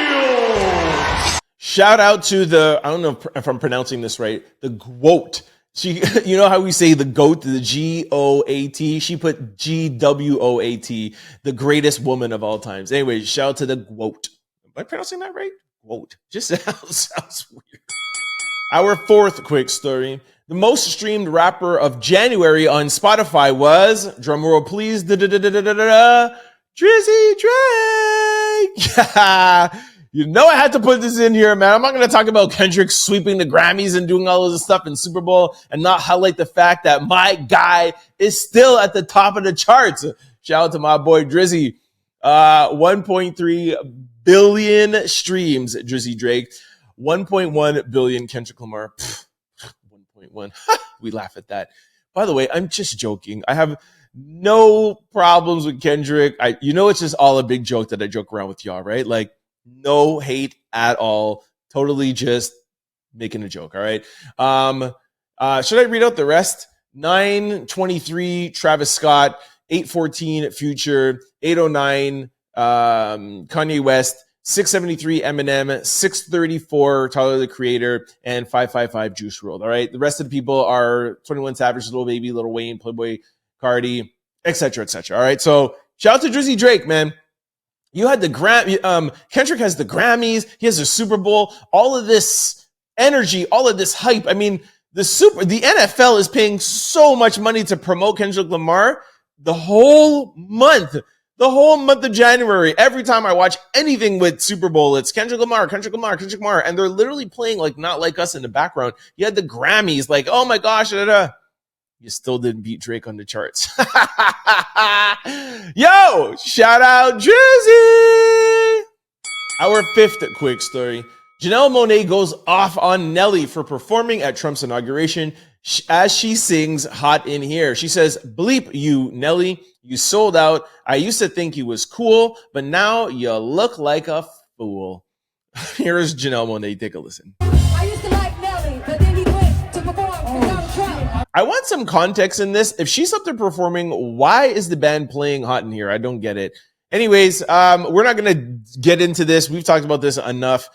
Shields. Shout out to the, I don't know if I'm pronouncing this right, the GOAT. She, you know how we say the GOAT, the G-O-A-T? She put G-W-O-A-T, the greatest woman of all times. Anyway, shout out to the GOAT. Am I pronouncing that right? GOAT. Just sounds weird. Our fourth quick story. The most streamed rapper of January on Spotify was, drumroll please, Drizzy Drake. You know I had to put this in here, man. I'm not going to talk about Kendrick sweeping the Grammys and doing all of this stuff in Super Bowl and not highlight the fact that my guy is still at the top of the charts. Shout out to my boy Drizzy. 1.3 billion streams, Drizzy Drake. 1.1 billion Kendrick Lamar. 1.1. We laugh at that. By the way, I'm just joking. I have no problems with Kendrick. It's just all a big joke that I joke around with y'all, right? Like, no hate at all. Totally just making a joke, all right? Should I read out the rest? 923, Travis Scott. 814 Future, 809 Kanye West, 673 Eminem, 634 Tyler the Creator, and 555 Juice WRLD. All right, the rest of the people are 21 Savage, Lil Baby, Lil Wayne, Playboy Cardi, etc., etc. All right, so shout out to Drizzy Drake, man. You had the Kendrick has the Grammys, he has the Super Bowl, all of this energy, all of this hype. I mean, the NFL is paying so much money to promote Kendrick Lamar the whole month of January. Every time I watch anything with Super Bowl, it's Kendrick Lamar, and they're literally playing like Not Like Us in the background. You had the Grammys, like, oh my gosh, you still didn't beat Drake on the charts. Yo, shout out Drizzy. Our fifth quick story. Janelle Monae goes off on Nelly for performing at Trump's inauguration as she sings Hot in Here. She says, bleep you, Nelly. You sold out. I used to think you was cool, but now you look like a fool. Here's Janelle Monae. Take a listen. I used to like Nelly, but then he went to perform for Donald Trump. I want some context in this. If she's up there performing, why is the band playing Hot in Here? I don't get it. Anyways, we're not going to get into this. We've talked about this enough.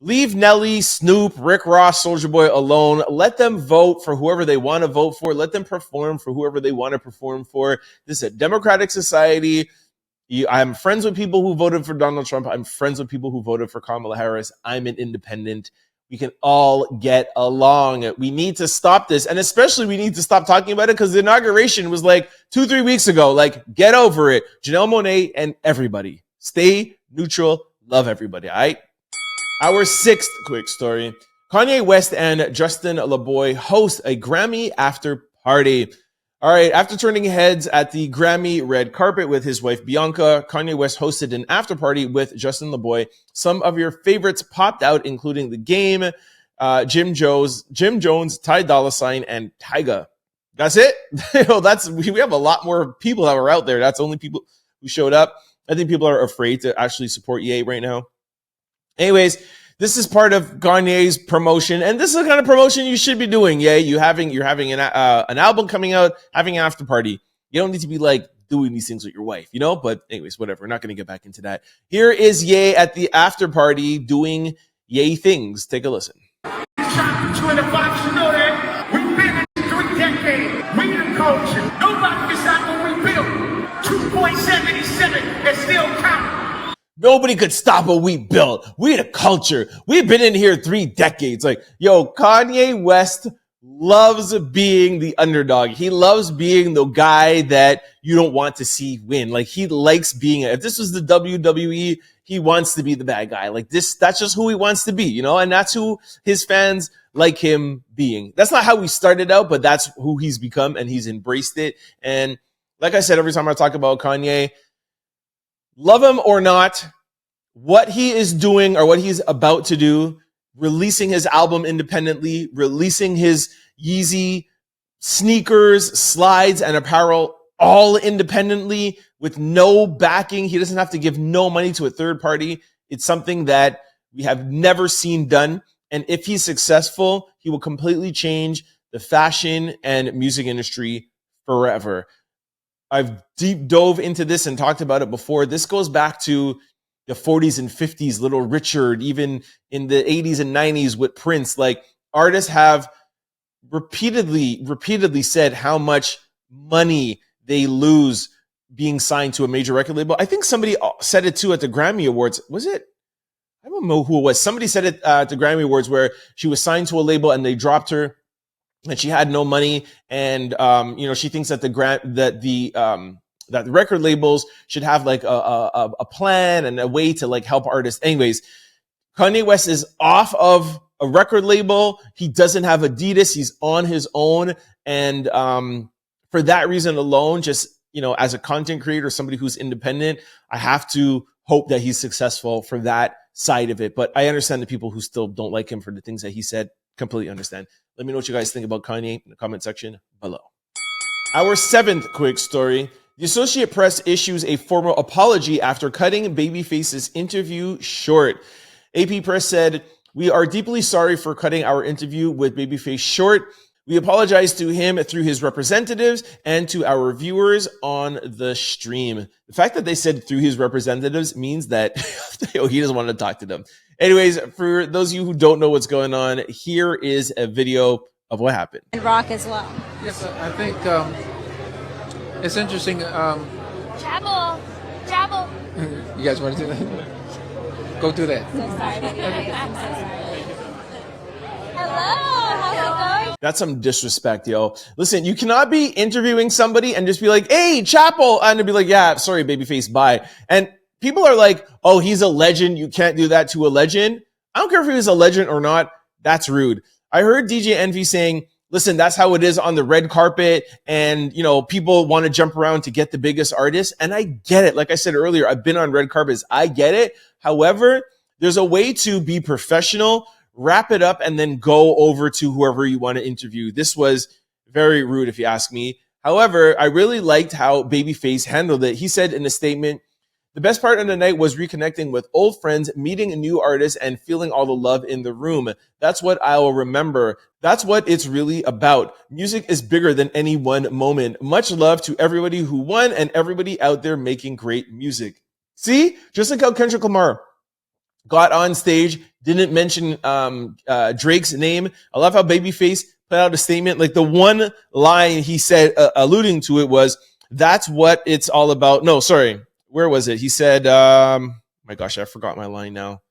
Leave Nelly, Snoop, Rick Ross, Soulja Boy alone. Let them vote for whoever they want to vote for. Let them perform for whoever they want to perform for. This is a democratic society. I'm friends with people who voted for Donald Trump. I'm friends with people who voted for Kamala Harris. I'm an independent. We can all get along. We need to stop this. And especially we need to stop talking about it because the inauguration was like 2-3 weeks ago. Like, get over it. Janelle Monae and everybody. Stay neutral. Love everybody. All right? Our sixth quick story. Kanye West and Justin LaBoy host a Grammy after party. All right, after turning heads at the Grammy red carpet with his wife Bianca, Kanye West hosted an after party with Justin LaBoy. Some of your favorites popped out, including The Game, Jim Jones, Ty Dolla $ign, and Tyga. That's it. We have a lot more people that were out there. That's only people who showed up. I think people are afraid to actually support Ye right now. Anyways, this is part of Kanye's promotion, and this is the kind of promotion you should be doing. Yeah, you're having an album coming out, having an after party. You don't need to be like doing these things with your wife, you know. But anyways, whatever. We're not going to get back into that. Here is Ye at the after party doing Ye things. Take a listen. We've been in 3 decades. We the culture. Nobody decided what we built. 2.77 and still counting. Nobody could stop what we built. We the culture. We've been in here 3 decades. Like, yo, Kanye West loves being the underdog. He loves being the guy that you don't want to see win. Like, he likes being it. If this was the WWE, he wants to be the bad guy. Like this, that's just who he wants to be, you know? And that's who his fans like him being. That's not how we started out, but that's who he's become, and he's embraced it. And like I said, every time I talk about Kanye, love him or not, what he is doing or what he's about to do, releasing his album independently, releasing his Yeezy sneakers, slides, and apparel all independently with no backing. He doesn't have to give no money to a third party. It's something that we have never seen done. And if he's successful, he will completely change the fashion and music industry forever. I've deep dove into this and talked about it before. This goes back to the 40s and 50s, Little Richard, even in the 80s and 90s with Prince. Like, artists have repeatedly said how much money they lose being signed to a major record label. I think somebody said it too at the Grammy Awards. Was it? I don't know who it was. Somebody said it at the Grammy Awards where she was signed to a label and they dropped her and she had no money. And, she thinks that that the record labels should have like a plan and a way to like help artists. Anyways, Kanye West is off of a record label. He doesn't have Adidas. He's on his own. And for that reason alone, just, as a content creator, somebody who's independent, I have to hope that he's successful for that side of it. But I understand the people who still don't like him for the things that he said. Completely understand. Let me know what you guys think about Kanye in the comment section below. Our seventh quick story. The Associated Press issues a formal apology after cutting Babyface's interview short. AP Press said, "We are deeply sorry for cutting our interview with Babyface short. We apologize to him through his representatives and to our viewers on the stream. The fact that they said through his representatives means that he doesn't want to talk to them. Anyways, for those of you who don't know what's going on, here is a video of what happened. And rock as well. Yes, I think it's interesting. Travel. You guys want to do that? Go do that. So sorry. I'm so sorry. Hello, how's it going? That's some disrespect, yo. Listen, you cannot be interviewing somebody and just be like, hey, Chapel, and to be like, yeah, sorry, Babyface, bye. And people are like, oh, he's a legend. You can't do that to a legend. I don't care if he was a legend or not. That's rude. I heard DJ Envy saying, listen, that's how it is on the red carpet. And, you know, people want to jump around to get the biggest artist. And I get it. Like I said earlier, I've been on red carpets. I get it. However, there's a way to be professional, wrap it up, and then go over to whoever you want to interview. This was very rude, if you ask me. However, I really liked how Babyface handled it. He said in a statement, the best part of the night was reconnecting with old friends, meeting new artists, and feeling all the love in the room. That's what I will remember. That's what it's really about. Music is bigger than any one moment. Much love to everybody who won and everybody out there making great music. See? Just like how Kendrick Lamar got on stage, didn't mention Drake's name. I love how Babyface put out a statement. Like the one line he said, alluding to it, was, that's what it's all about. No, sorry. Where was it? He said, my gosh, I forgot my line now.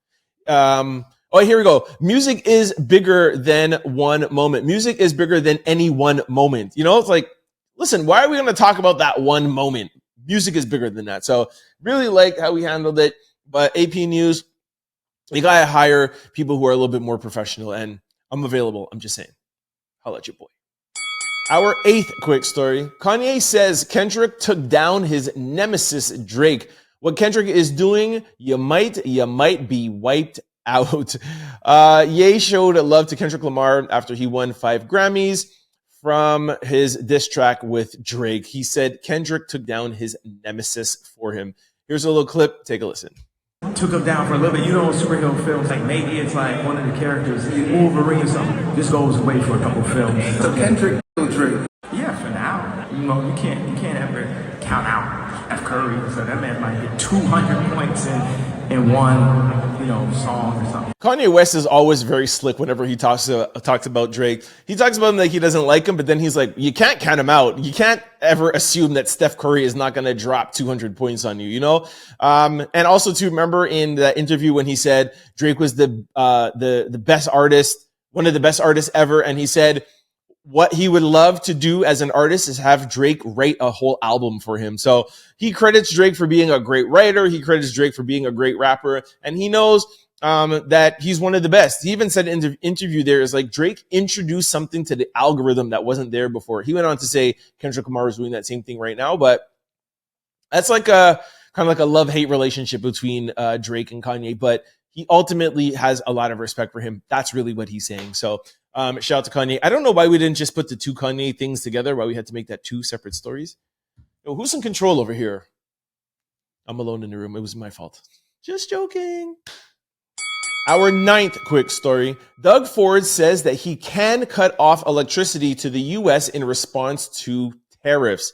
Here we go. Music is bigger than one moment. Music is bigger than any one moment. You know, it's like, listen, why are we going to talk about that one moment? Music is bigger than that. So really like how he handled it. But AP News, you got to hire people who are a little bit more professional. And I'm available. I'm just saying. I'll let you boy. Our eighth quick story. Kanye says Kendrick took down his nemesis Drake. What Kendrick is doing, you might be wiped out. Ye showed love to Kendrick Lamar after he won 5 Grammys from his diss track with Drake. He said Kendrick took down his nemesis for him. Here's a little clip. Take a listen. Took him down for a little bit. You know, superhero films, like maybe it's like one of the characters, Wolverine or something. This goes away for a couple films. So Kendrick killed Drake. Yeah, for now. You know, you can't ever count out Steph Curry. So that man might get 200 points in one, you know, song or something. Kanye West is always very slick whenever he talks about Drake. He talks about him like he doesn't like him, but then he's like, you can't count him out. You can't ever assume that Steph Curry is not going to drop 200 points on you, you know? And also to remember in that interview when he said Drake was the best artist, one of the best artists ever. And he said what he would love to do as an artist is have Drake write a whole album for him. So he credits Drake for being a great writer. He credits Drake for being a great rapper. And he knows that he's one of the best. He even said in the interview there is like Drake introduced something to the algorithm that wasn't there before. He went on to say Kendrick Lamar is doing that same thing right now, but that's like a kind of like a love-hate relationship between Drake and Kanye, but he ultimately has a lot of respect for him. That's really what he's saying. So shout out to Kanye. I don't know why we didn't just put the two Kanye things together, why we had to make that 2 separate stories. Yo, who's in control over here? I'm alone in the room. It was my fault. Just joking. Our 9th quick story. Doug Ford says that he can cut off electricity to the U.S. in response to tariffs.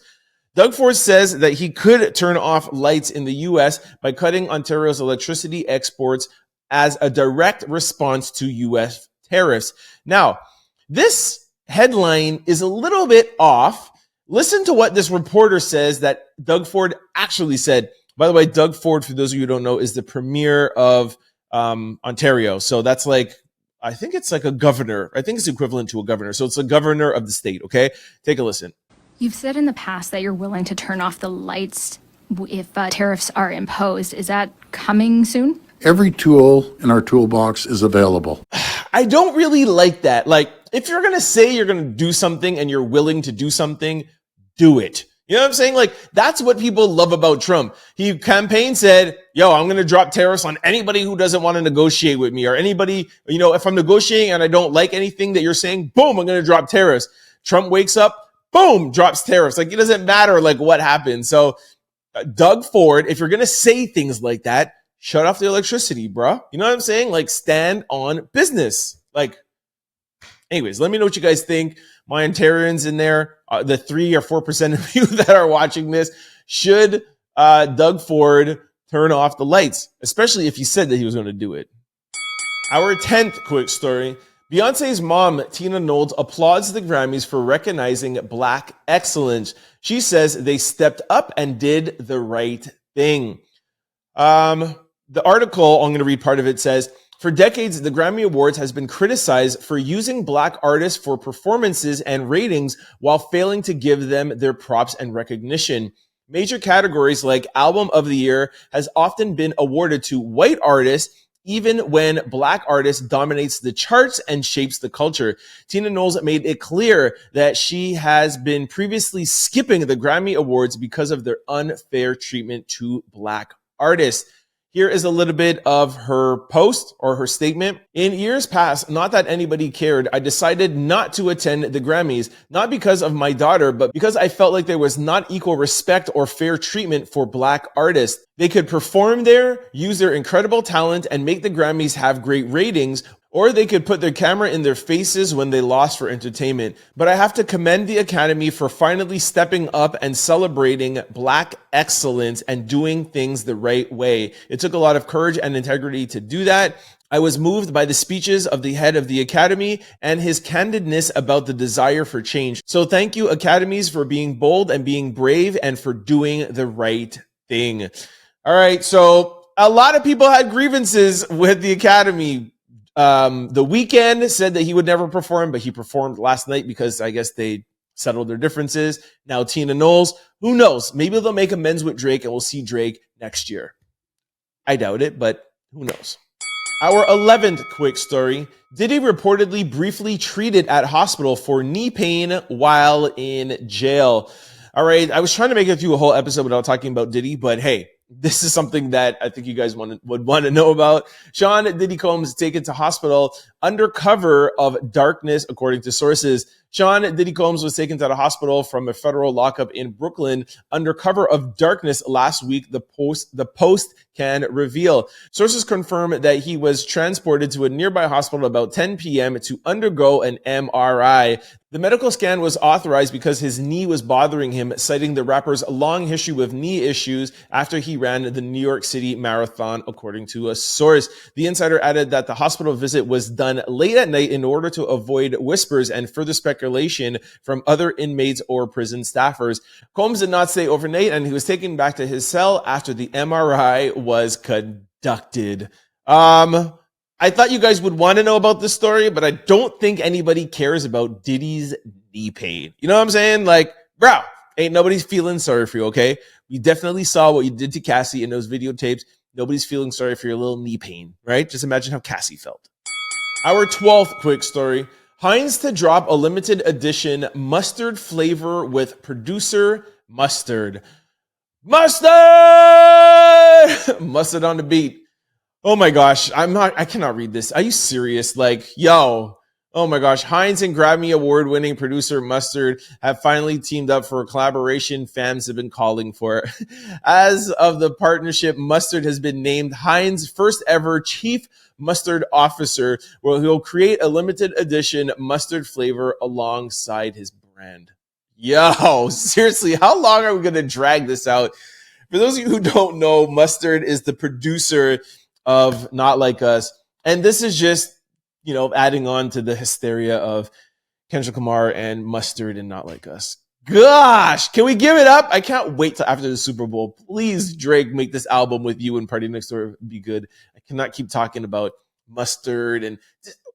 Doug Ford says that he could turn off lights in the U.S. by cutting Ontario's electricity exports as a direct response to U.S. tariffs. Now, this headline is a little bit off. Listen to what this reporter says that Doug Ford actually said. By the way, Doug Ford, for those of you who don't know, is the premier of Ontario. So that's like, I think it's like a governor. I think it's equivalent to a governor. So it's a governor of the state. Okay. Take a listen. You've said in the past that you're willing to turn off the lights if tariffs are imposed. Is that coming soon? Every tool in our toolbox is available. I don't really like that. Like, if you're going to say you're going to do something and you're willing to do something, do it. You know what I'm saying? Like, that's what people love about Trump. He campaigned, said, yo, I'm going to drop tariffs on anybody who doesn't want to negotiate with me, or anybody, you know, if I'm negotiating and I don't like anything that you're saying, boom, I'm going to drop tariffs. Trump wakes up, boom, drops tariffs. Like, it doesn't matter like what happens. So Doug Ford, if you're going to say things like that, shut off the electricity, bro. You know what I'm saying? Like, stand on business. Like, Anyways, let me know what you guys think. My Ontarians in there, the 3 or 4% of you that are watching this, should Doug Ford turn off the lights, especially if he said that he was going to do it. Our 10th quick story. Beyonce's mom, Tina Knowles, applauds the Grammys for recognizing Black excellence. She says they stepped up and did the right thing. The article, I'm going to read part of it, says, for decades, the Grammy Awards has been criticized for using Black artists for performances and ratings while failing to give them their props and recognition. Major categories like Album of the Year has often been awarded to white artists, even when Black artists dominates the charts and shapes the culture. Tina Knowles made it clear that she has been previously skipping the Grammy Awards because of their unfair treatment to Black artists. Here is a little bit of her post or her statement. In years past, not that anybody cared, I decided not to attend the Grammys, not because of my daughter, but because I felt like there was not equal respect or fair treatment for Black artists. They could perform there, use their incredible talent, and make the Grammys have great ratings, or they could put their camera in their faces when they lost for entertainment. But I have to commend the Academy for finally stepping up and celebrating Black excellence and doing things the right way. It took a lot of courage and integrity to do that. I was moved by the speeches of the head of the Academy and his candidness about the desire for change. So thank you, Academies, for being bold and being brave and for doing the right thing. All right, so a lot of people had grievances with the Academy. The Weeknd said that he would never perform, but he performed last night because I guess they settled their differences. Now Tina Knowles, who knows? Maybe they'll make amends with Drake and we'll see Drake next year. I doubt it, but who knows? Our 11th quick story. Diddy reportedly briefly treated at hospital for knee pain while in jail. All right, I was trying to make it through a whole episode without talking about Diddy, but hey, this is something that I think you guys would want to know about. Sean Diddy Combs taken to hospital under cover of darkness, according to sources. Sean Diddy Combs was taken to the hospital from a federal lockup in Brooklyn under cover of darkness last week, the Post can reveal. Sources confirm that he was transported to a nearby hospital about 10 p.m. to undergo an MRI. The medical scan was authorized because his knee was bothering him, citing the rapper's long history with knee issues after he ran the New York City Marathon, according to a source. The insider added that the hospital visit was done late at night in order to avoid whispers and further speculation from other inmates or prison staffers. Combs did not stay overnight, and he was taken back to his cell after the MRI was conducted. I thought you guys would want to know about this story, but I don't think anybody cares about Diddy's knee pain. You know what I'm saying? Like, bro, ain't nobody's feeling sorry for you, okay? We definitely saw what you did to Cassie in those videotapes. Nobody's feeling sorry for your little knee pain, right? Just imagine how Cassie felt. Our 12th quick story. Heinz to drop a limited edition mustard flavor with producer Mustard. Mustard! Mustard on the beat. Oh my gosh, I cannot read this. Are you serious? Like, yo, oh my gosh. Heinz and Grammy award-winning producer Mustard have finally teamed up for a collaboration fans have been calling for. As of the partnership, Mustard has been named Heinz' first ever chief mustard officer, where he'll create a limited edition mustard flavor alongside his brand. Yo, seriously, how long are we going to drag this out? For those of you who don't know, Mustard is the producer of Not Like Us. And this is just, you know, adding on to the hysteria of Kendrick Lamar and Mustard and Not Like Us. Gosh, can we give it up? I can't wait till after the Super Bowl. Please, Drake, make this album with you and PartyNextDoor be good. I cannot keep talking about Mustard and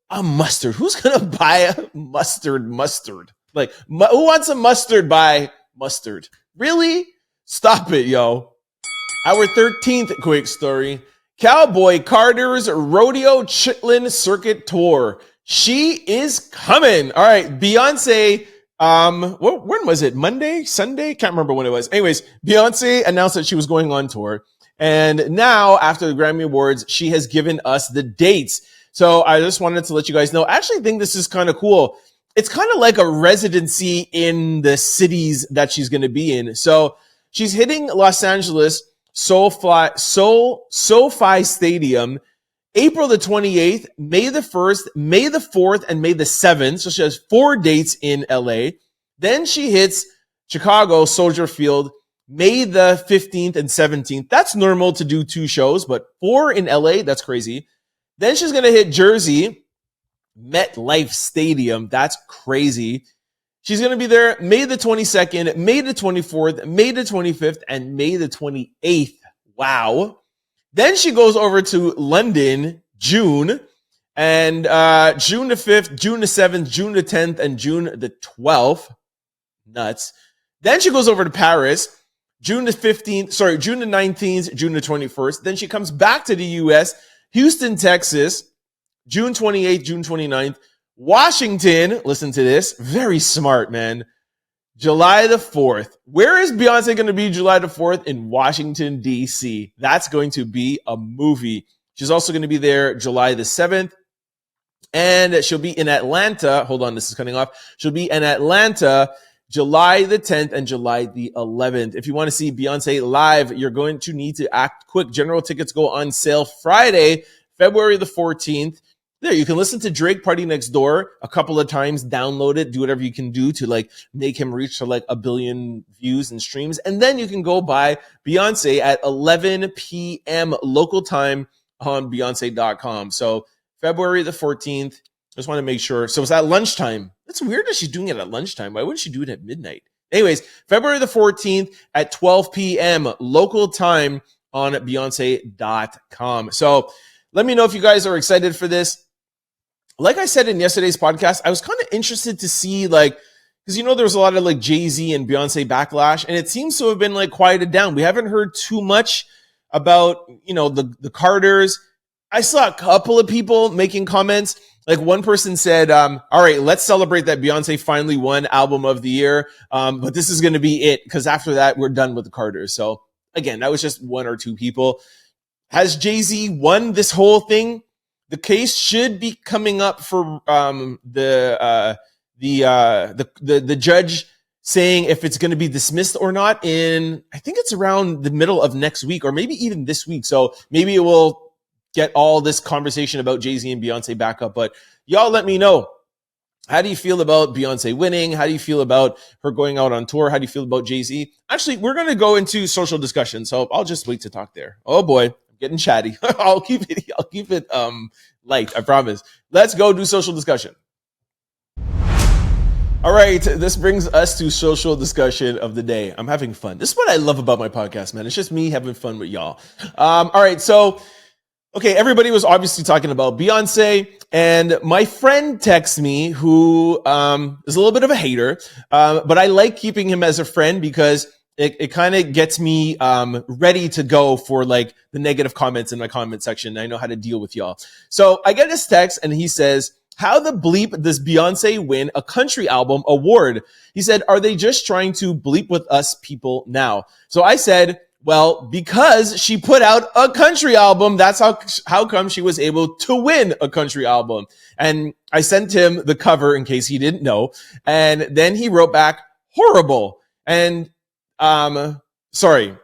a mustard. Who's going to buy a mustard? Like, who wants a mustard by Mustard? Really? Stop it, yo. Our 13th quick story. Cowboy Carter's Rodeo Chitlin Circuit Tour. She is coming. All right, Beyonce, when was it? Monday? Sunday? Can't remember when it was. Anyways, Beyonce announced that she was going on tour. And now, after the Grammy Awards, she has given us the dates. So I just wanted to let you guys know. I actually think this is kind of cool. It's kind of like a residency in the cities that she's going to be in. So she's hitting Los Angeles, SoFi Stadium April the 28th, May the 1st, May the 4th, and May the 7th. So she has 4 dates in LA. Then she hits Chicago, Soldier Field, May the 15th and 17th. That's normal to do 2 shows, but 4 in LA, that's crazy. Then she's going to hit Jersey, MetLife Stadium. That's crazy. She's going to be there May the 22nd, May the 24th, May the 25th, and May the 28th. Wow. Then she goes over to London, June, and June the 5th, June the 7th, June the 10th, and June the 12th. Nuts. Then she goes over to Paris, June the 19th, June the 21st. Then she comes back to the U.S., Houston, Texas, June 28th, June 29th. Washington, listen to this, very smart, man. July the 4th. Where is Beyonce going to be July the 4th? In Washington, D.C. That's going to be a movie. She's also going to be there July the 7th. And she'll be in Atlanta. Hold on, this is cutting off. She'll be in Atlanta July the 10th and July the 11th. If you want to see Beyonce live, you're going to need to act quick. General tickets go on sale Friday, February the 14th. There, you can listen to Drake Party Next Door a couple of times, download it, do whatever you can do to like make him reach to like 1 billion views and streams. And then you can go buy Beyonce at 11 p.m. local time on Beyonce.com. So February the 14th, just want to make sure. So it's at lunchtime. It's weird that she's doing it at lunchtime. Why wouldn't she do it at midnight? Anyways, February the 14th at 12 p.m. local time on Beyonce.com. So let me know if you guys are excited for this. Like I said in yesterday's podcast, I was kind of interested to see, like, because, you know, there was a lot of like Jay-Z and Beyonce backlash, and it seems to have been like quieted down. We haven't heard too much about, you know, the Carters. I saw a couple of people making comments. Like one person said, all right, let's celebrate that Beyonce finally won Album of the Year. But this is going to be it, because after that, we're done with the Carters. So again, that was just 1 or 2 people. Has Jay-Z won this whole thing? The case should be coming up for the judge saying if it's going to be dismissed or not in, I think it's around the middle of next week or maybe even this week. So maybe it will get all this conversation about Jay-Z and Beyonce back up. But y'all let me know. How do you feel about Beyonce winning? How do you feel about her going out on tour? How do you feel about Jay-Z? Actually, we're going to go into social discussion. So I'll just wait to talk there. Oh boy. Getting chatty. I'll keep it light, I promise. Let's go do social discussion. All right, this brings us to social discussion of the day. I'm having fun. This is what I love about my podcast, man. It's just me having fun with y'all. All right, so okay, everybody was obviously talking about Beyonce, and my friend texts me who is a little bit of a hater, but I like keeping him as a friend because it kind of gets me ready to go for like the negative comments in my comment section. I know how to deal with y'all. So I get this text and he says, how the bleep does Beyonce win a country album award? He said, are they just trying to bleep with us people now? So I said, well, because she put out a country album, that's how come she was able to win a country album. And I sent him the cover in case he didn't know. And then he wrote back, horrible. And sorry,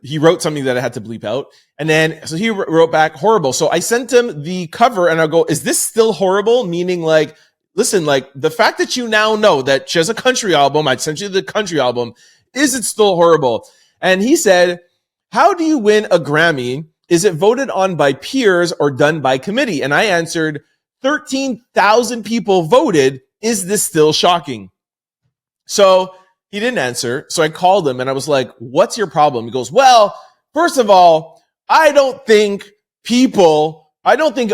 he wrote something that I had to bleep out. And then, so he wrote back horrible. So I sent him the cover and I go, is this still horrible? Meaning like, listen, like the fact that you now know that she has a country album, I sent you the country album. Is it still horrible? And he said, how do you win a Grammy? Is it voted on by peers or done by committee? And I answered, 13,000 people voted. Is this still shocking? So he didn't answer. So I called him and I was like, what's your problem? He goes, well, first of all, I don't think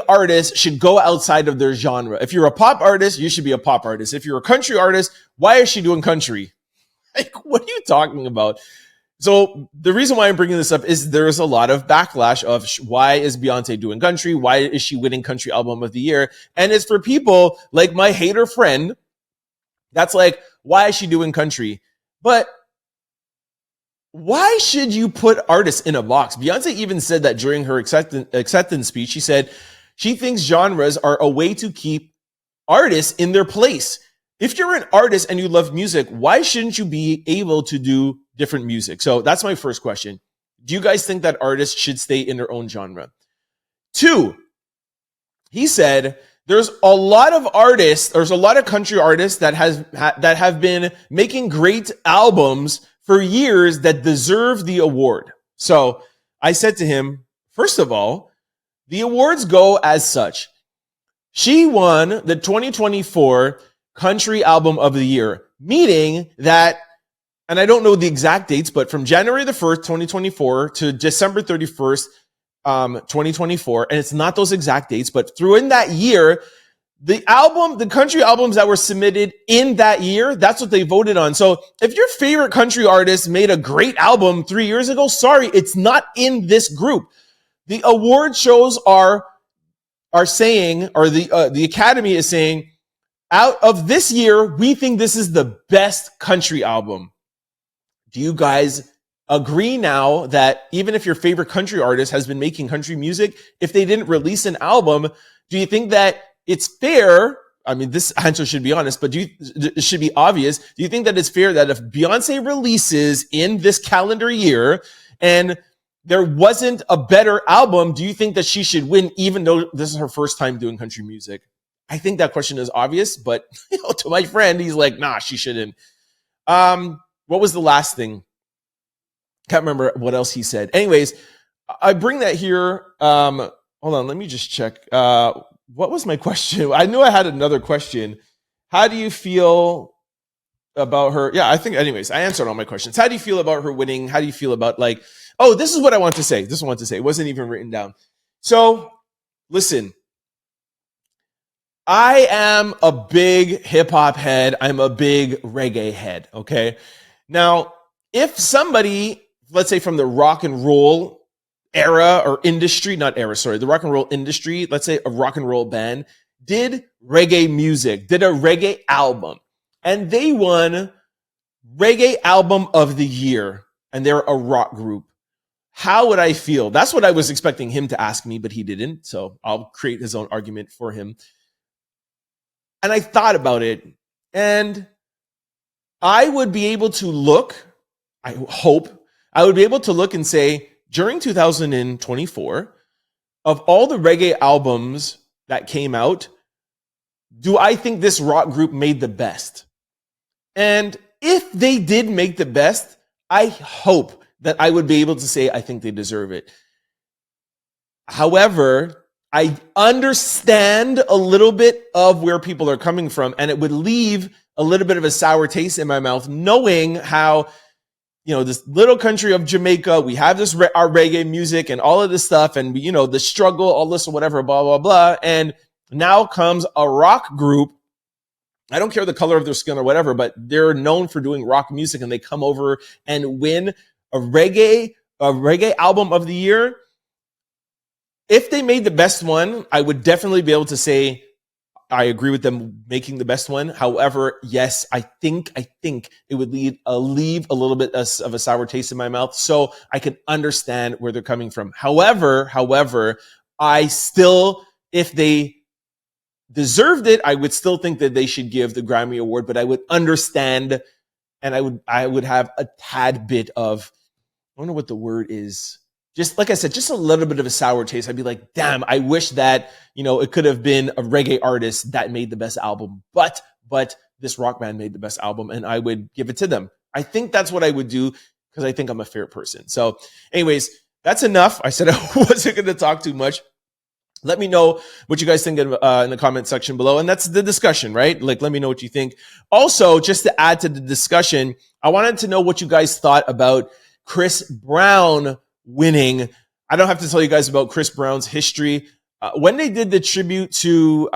artists should go outside of their genre. If you're a pop artist, you should be a pop artist. If you're a country artist, why is she doing country? Like, what are you talking about? So the reason why I'm bringing this up is there's a lot of backlash of why is Beyonce doing country? Why is she winning country album of the year? And it's for people like my hater friend that's like, why is she doing country? But why should you put artists in a box? Beyonce even said that during her acceptance speech. She said she thinks genres are a way to keep artists in their place. If you're an artist and you love music, why shouldn't you be able to do different music? So that's my first question. Do you guys think that artists should stay in their own genre? 2, he said there's a lot of country artists that have been making great albums for years that deserve the award. So I said to him, first of all, the awards go as such. She won the 2024 Country Album of the Year, meaning that, and I don't know the exact dates, but from January the 1st, 2024 to December 31st, 2024, and it's not those exact dates, but through in that year, the country albums that were submitted in that year, that's what they voted on. So if your favorite country artist made a great album 3 years ago, sorry, it's not in this group. The award shows are saying, or the Academy is saying, out of this year, we think this is the best country album. Do you guys agree now that even if your favorite country artist has been making country music, if they didn't release an album, do you think that it's fair? I mean, this answer should be honest, but it should be obvious. Do you think that it's fair that if Beyonce releases in this calendar year and there wasn't a better album, do you think that she should win even though this is her first time doing country music? I think that question is obvious, but to my friend, he's like, nah, she shouldn't. What was the last thing? Can't remember what else he said. Anyways, I bring that here. Hold on, let me just check. What was my question? I knew I had another question. How do you feel about her? Yeah, I think, anyways, I answered all my questions. How do you feel about her winning? How do you feel about this is what I want to say. This is what I want to say. It wasn't even written down. So, listen. I am a big hip hop head. I'm a big reggae head. Okay. Now, if somebody, let's say from the rock and roll era or industry, the rock and roll industry, let's say a rock and roll band did reggae music, did a reggae album, and they won Reggae Album of the Year, and they're a rock group, how would I feel? That's what I was expecting him to ask me, but he didn't. So I'll create his own argument for him. And I thought about it, and I would be able to look, I hope, I would be able to look and say, during 2024, of all the reggae albums that came out, do I think this rock group made the best? And if they did make the best, I hope that I would be able to say, I think they deserve it. However, I understand a little bit of where people are coming from, and it would leave a little bit of a sour taste in my mouth, knowing how, this little country of Jamaica, we have this our reggae music and all of this stuff, and the struggle, all this or whatever, blah blah blah, and now comes a rock group. I don't care the color of their skin or whatever, but they're known for doing rock music, and they come over and win a reggae album of the year. If they made the best one, I would definitely be able to say I agree with them making the best one. However, yes, I think it would leave a little bit of a sour taste in my mouth, so I can understand where they're coming from. However, I still, if they deserved it, I would still think that they should give the Grammy Award, but I would understand, and I would have a tad bit of, I don't know what the word is, just like I said, just a little bit of a sour taste. I'd be like, damn, I wish that, it could have been a reggae artist that made the best album, but this rock band made the best album, and I would give it to them. I think that's what I would do, because I think I'm a fair person. So anyways, that's enough. I said I wasn't going to talk too much. Let me know what you guys think in the comment section below. And that's the discussion, right? Let me know what you think. Also, just to add to the discussion, I wanted to know what you guys thought about Chris Brown winning. I don't have to tell you guys about Chris Brown's history. When they did the tribute to,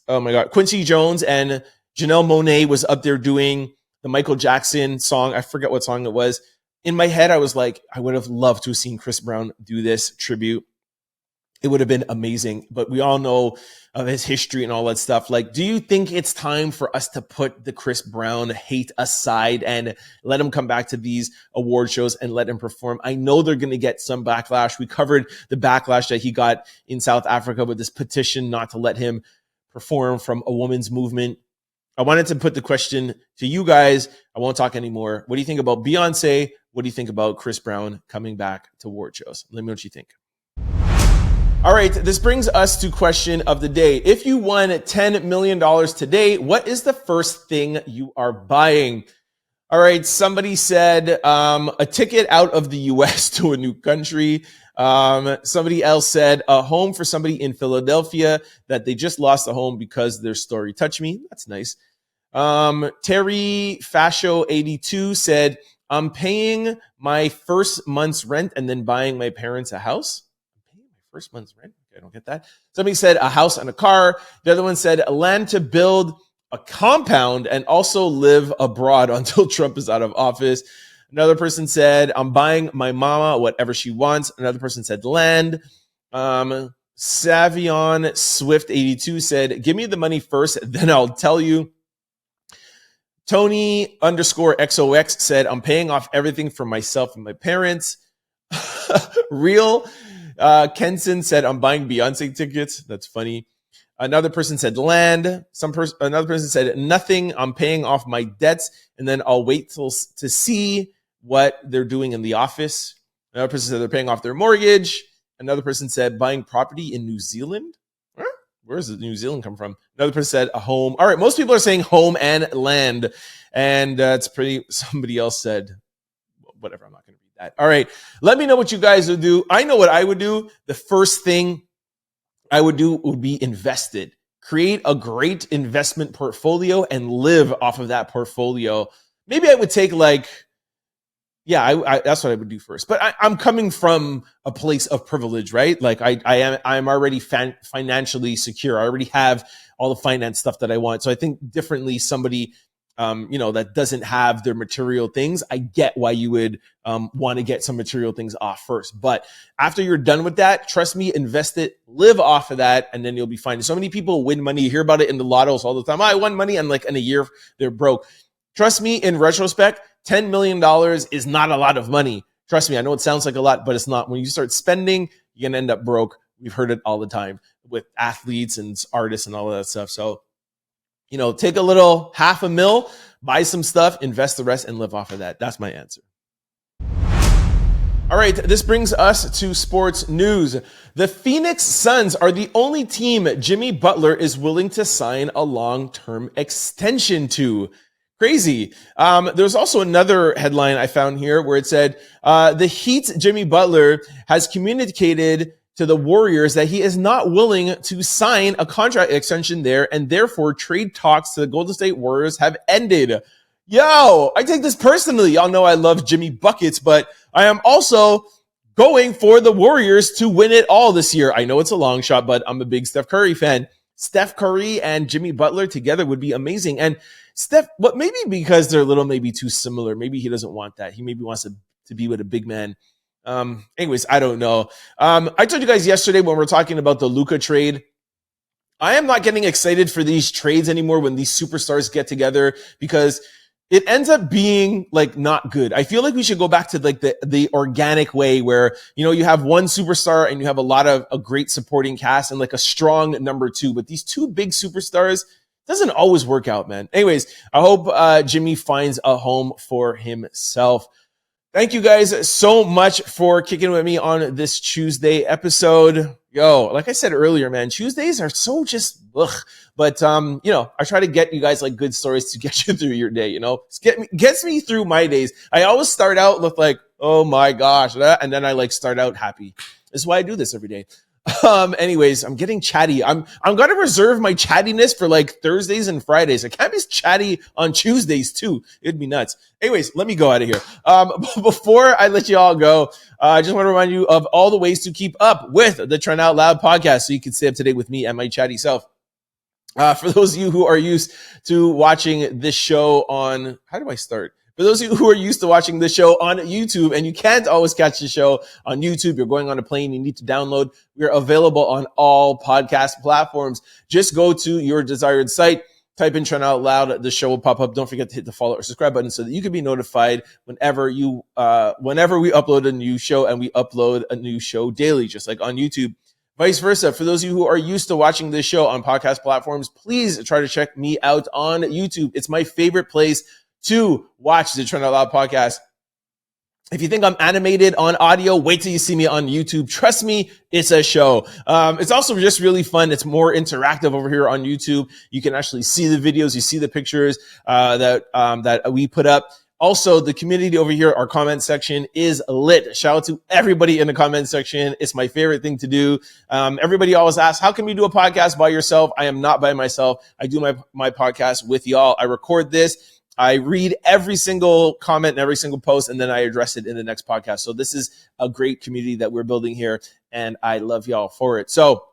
Quincy Jones, and Janelle Monae was up there doing the Michael Jackson song. I forget what song it was. In my head, I was like, I would have loved to have seen Chris Brown do this tribute. It would have been amazing, but we all know of his history and all that stuff. Do you think it's time for us to put the Chris Brown hate aside and let him come back to these award shows and let him perform? I know they're going to get some backlash. We covered the backlash that he got in South Africa with this petition not to let him perform from a woman's movement. I wanted to put the question to you guys. I won't talk anymore. What do you think about Beyonce? What do you think about Chris Brown coming back to award shows? Let me know what you think. All right, this brings us to question of the day. If you won $10 million today, what is the first thing you are buying? All right, somebody said a ticket out of the U.S. to a new country. Somebody else said a home for somebody in Philadelphia that they just lost a home because their story touched me. That's nice. Terry Fascio 82 said, I'm paying my first month's rent and then buying my parents a house. I'm paying my first month's rent? Okay, I don't get that. Somebody said a house and a car. The other one said land to build a compound and also live abroad until Trump is out of office. Another person said, I'm buying my mama whatever she wants. Another person said land. Savion Swift 82 said, give me the money first, then I'll tell you. Tony _XOX said, I'm paying off everything for myself and my parents. Real Kenson said, I'm buying Beyonce tickets. That's funny. Another person said land. Another person said nothing. I'm paying off my debts, and then I'll wait to see what they're doing in the office. Another person said they're paying off their mortgage. Another person said buying property in New Zealand. Where does New Zealand come from? Another person said a home. All right, most people are saying home and land, and it's pretty. Somebody else said whatever. I'm not going to read that. All right, let me know what you guys would do. I know what I would do. The first thing I would do would be invested. Create a great investment portfolio and live off of that portfolio. Maybe I would take that's what I would do first. But I'm coming from a place of privilege, right? Like I'm already financially secure. I already have all the finance stuff that I want. So I think differently somebody, that doesn't have their material things. I get why you would want to get some material things off first. But after you're done with that, trust me, invest it, live off of that, and then you'll be fine. So many people win money. You hear about it in the lottos all the time. I won money, and in a year, they're broke. Trust me, in retrospect, $10 million is not a lot of money. Trust me, I know it sounds like a lot, but it's not. When you start spending, you're going to end up broke. We've heard it all the time with athletes and artists and all of that stuff. So, take a little $500,000, buy some stuff, invest the rest, and live off of that. That's my answer. All right, this brings us to sports news. The Phoenix Suns are the only team Jimmy Butler is willing to sign a long-term extension to. Crazy. There's also another headline I found here where it said, the Heat's Jimmy Butler has communicated to the Warriors that he is not willing to sign a contract extension there, and therefore trade talks to the Golden State Warriors have ended. Yo, I take this personally. Y'all know I love Jimmy Buckets, but I am also going for the Warriors to win it all this year. I know it's a long shot, but I'm a big Steph Curry fan. Steph Curry and Jimmy Butler together would be amazing. And Steph, maybe because they're a little maybe too similar. Maybe he doesn't want that. He maybe wants to be with a big man. Anyways, I don't know. I told you guys yesterday when we were talking about the Luka trade, I am not getting excited for these trades anymore when these superstars get together because it ends up being not good. I feel like we should go back to the organic way where, you have one superstar and you have a lot of a great supporting cast and a strong number two. But these two big superstars doesn't always work out, man. Anyways, I hope Jimmy finds a home for himself. Thank you guys so much for kicking with me on this Tuesday episode. Yo, like I said earlier, man, Tuesdays are so just ugh. But I try to get you guys good stories to get you through your day, gets me through my days. I always start out with oh my gosh, and then I start out happy. This is why I do this every day. Anyways, I'm getting chatty. I'm gonna reserve my chattiness for Thursdays and Fridays. I can't be chatty on Tuesdays too. It'd be nuts. Anyways, let me go out of here. Before I let you all go, I just want to remind you of all the ways to keep up with the Trend Out Loud podcast so you can stay up to date with me and my chatty self. For those of you who are used to watching this show on, how do I start? For those of you who are used to watching this show on YouTube and you can't always catch the show on YouTube, you're going on a plane, you need to download. We're available on all podcast platforms. Just go to your desired site, type in Trend Out Loud, the show will pop up. Don't forget to hit the follow or subscribe button so that you can be notified whenever we upload a new show, and we upload a new show daily, just like on YouTube. Vice versa, for those of you who are used to watching this show on podcast platforms, please try to check me out on YouTube. It's my favorite place to watch the Trend Out Loud podcast. If you think I'm animated on audio, wait till you see me on YouTube. Trust me, it's a show. It's also just really fun. It's more interactive over here on YouTube. You can actually see the videos. You see the pictures that we put up. Also, the community over here, our comment section is lit. Shout out to everybody in the comment section. It's my favorite thing to do. Everybody always asks, how can you do a podcast by yourself? I am not by myself. I do my podcast with y'all. I record this. I read every single comment and every single post, and then I address it in the next podcast. So this is a great community that we're building here, and I love y'all for it. So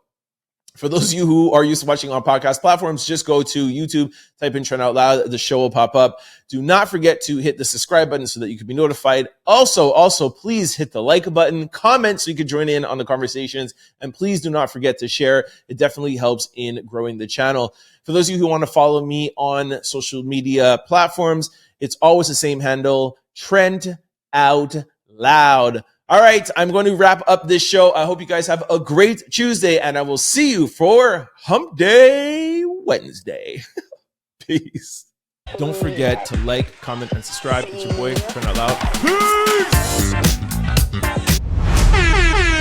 for those of you who are used to watching on podcast platforms, just go to YouTube, type in Trent Out Loud, the show will pop up. Do not forget to hit the subscribe button so that you can be notified. Also, please hit the like button, comment so you can join in on the conversations, and please do not forget to share. It definitely helps in growing the channel. For those of you who want to follow me on social media platforms, it's always the same handle, Trent Out Loud. All right, I'm going to wrap up this show. I hope you guys have a great Tuesday, and I will see you for Hump Day Wednesday. Peace. Don't forget to like, comment, and subscribe. It's your boy, Trent Out Loud. Peace!